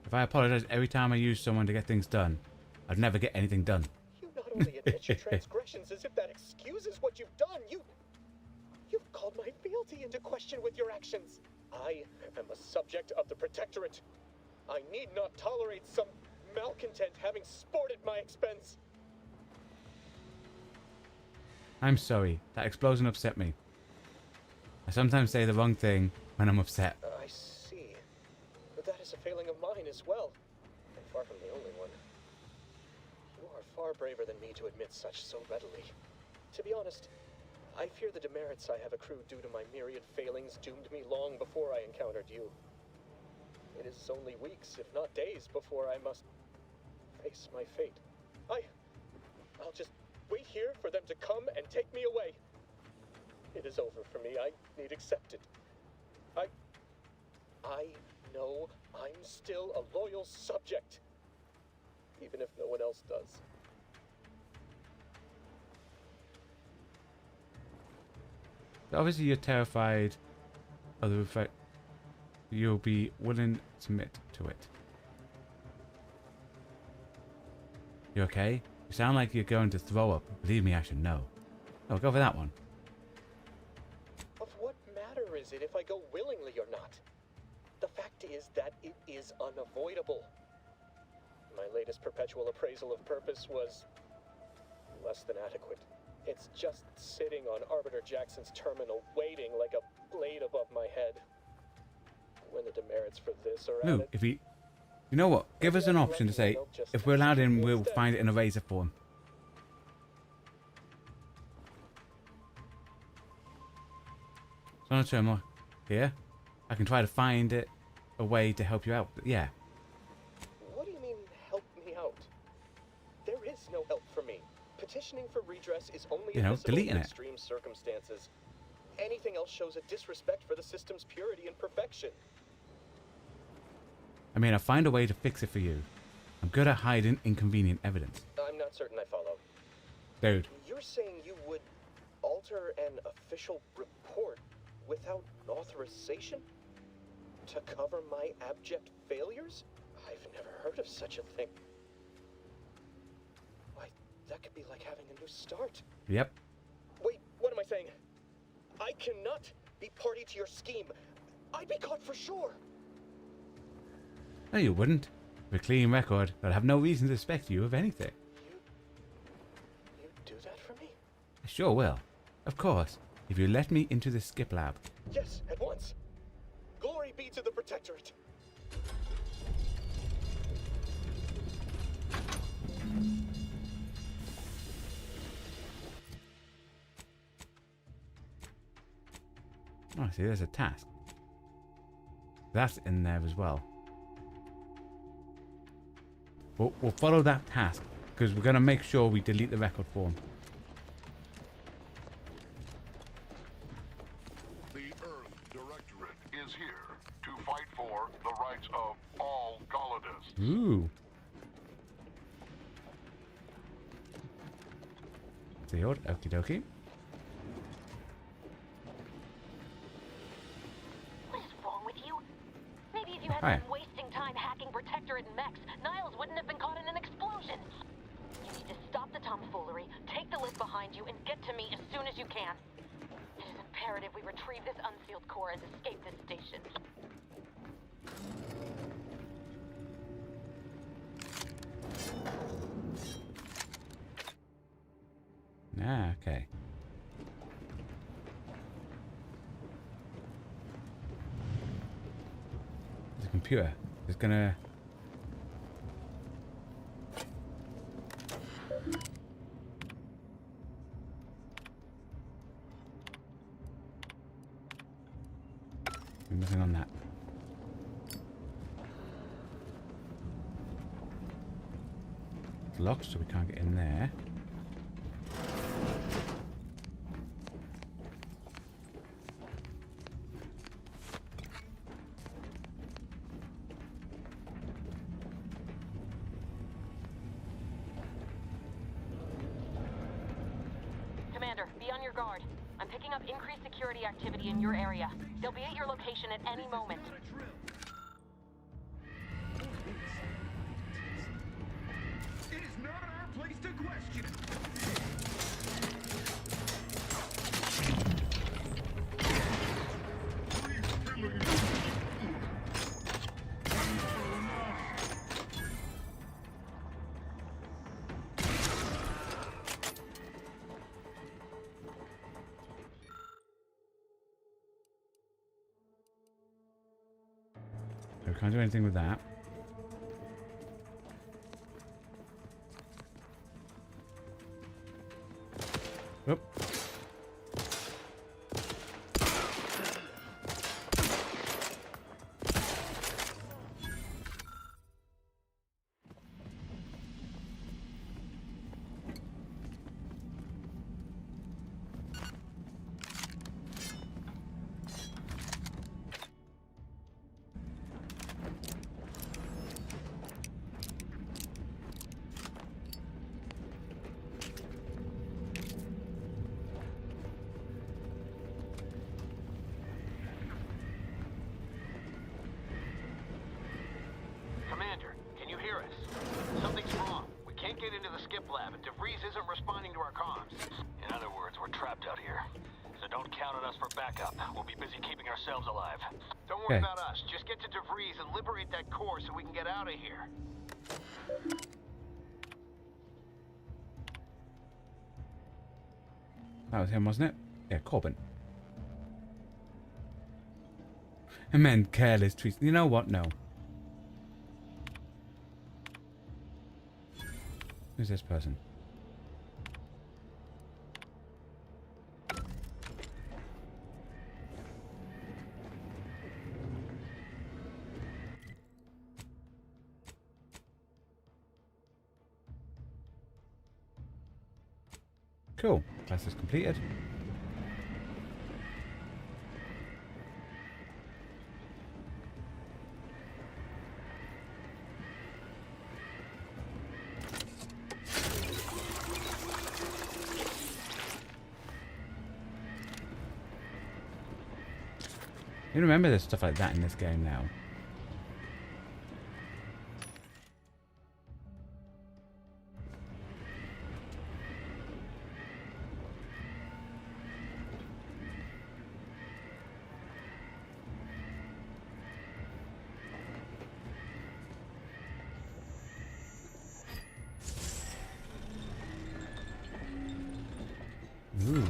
If I apologize every time I use someone to get things done, I'd never get anything done. You not only admit your transgressions as if that excuses what you've done, you've called my fealty into question with your actions. I am a subject of the Protectorate. I need not tolerate some malcontent having sport at my expense. I'm sorry. That explosion upset me. I sometimes say the wrong thing when I'm upset. I see. But that is a failing of mine as well. And far from the only one. You are far braver than me to admit such so readily. To be honest, I fear the demerits I have accrued due to my myriad failings doomed me long before I encountered you. It is only weeks, if not days, before I must face my fate. I'll just wait here for them to come and take me away. It is over for me. I need accept it. I know I'm still a loyal subject, even if no one else does. Obviously, you're terrified of the effect. You'll be willing to submit to it. You okay? You sound like you're going to throw up. Believe me, I should know. Oh, go for that one. Of what matter is it if I go willingly or not? The fact is that it is unavoidable. My latest perpetual appraisal of purpose was less than adequate. It's just sitting on Arbiter Jackson's terminal, waiting like a blade above my head. When the demerits for this are No, if he... You know what? Give us an option to say, if we're allowed in, we'll find it in a razor for him. So on a terminal here. I can try to find it a way to help you out. Yeah. What do you mean, help me out? There is no help for me. Petitioning for redress is only admissible in extreme circumstances. Anything else shows a disrespect for the system's purity and perfection. I mean, I'll find a way to fix it for you. I'm good at hiding inconvenient evidence. I'm not certain I follow. Dude. You're saying you would alter an official report without authorization? To cover my abject failures? I've never heard of such a thing. Why, that could be like having a new start. Yep. Wait, what am I saying? I cannot be party to your scheme. I'd be caught for sure. No, you wouldn't. With a clean record, I'd have no reason to suspect you of anything. You do that for me? I sure will. Of course, if you let me into the skip lab. Yes, at once. Glory be to the Protectorate. Oh, see, there's a task. That's in there as well. We'll follow that task, because we're going to make sure we delete the record form. The Earth Directorate is here to fight for the rights of all colonists. Ooh. See, okie dokie. What is wrong with you? Maybe if you hadn't been wasting time hacking Protectorate and mechs, Niles wouldn't have been caught in an explosion. You need to stop the tomfoolery, take the lift behind you, and get to me as soon as you can. It is imperative we retrieve this unsealed core and escape this station. Ah, okay. There's a computer. It's gonna... Nothing on that. It's locked, so we can't get in there. Commander, be on your guard. I'm picking up increased security activity in your area. They'll be at your location at any moment. It is not our place to question. We can't do anything with that. Oop. Commander, can you hear us? Something's wrong. We can't get into the skip lab, and DeVries isn't responding to our comms. In other words, we're trapped out here. So don't count on us for backup. We'll be busy keeping ourselves alive. Don't worry about us. Just get to DeVries and liberate that core so we can get out of here. That was him, wasn't it? Yeah, Corbin. I meant careless treats. You know what? No. Who's this person? Cool. Class is completed. You remember there's stuff like that in this game now. Ooh.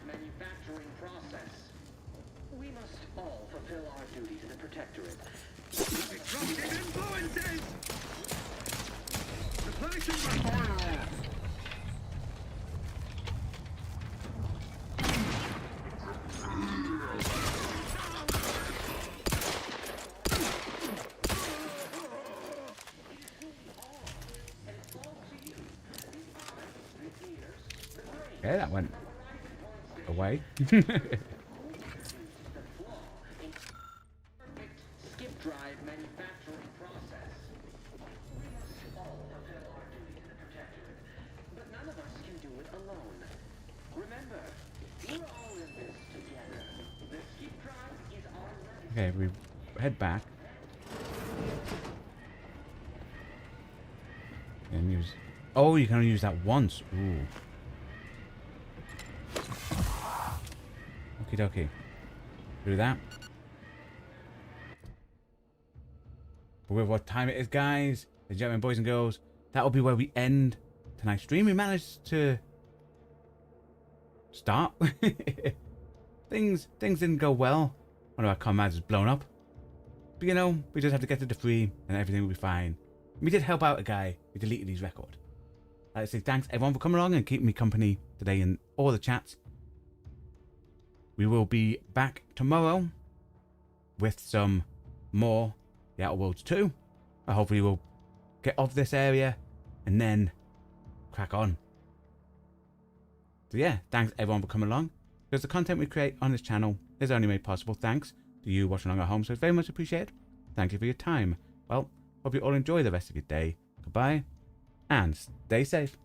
Manufacturing process. We must all fulfill our duty to the Protectorate. Disrupting influences! Replacing my fire! Okay, that went away. Skip drive manufacturing process. We must all fulfill our duty to the Protectorate, but none of us can do it alone. Remember, we're all in this together. The skip drive is our Okay, we head back. And use. Oh, you can only use that once. Ooh. Okie dokie. Do that. But with what time it is, guys, ladies and gentlemen, boys and girls, that will be where we end tonight's stream. We managed to start. Things didn't go well. One of our comrades was blown up. But you know, we just had to get to the free and everything will be fine. We did help out a guy who deleted his record. I'd like to say thanks everyone for coming along and keeping me company today in all the chats. We will be back tomorrow with some more The Outer Worlds 2. I hopefully will get off this area and then crack on. So yeah, thanks everyone for coming along. Because the content we create on this channel is only made possible thanks to you watching along at home, so it's very much appreciated. Thank you for your time. Well, hope you all enjoy the rest of your day. Goodbye, and stay safe.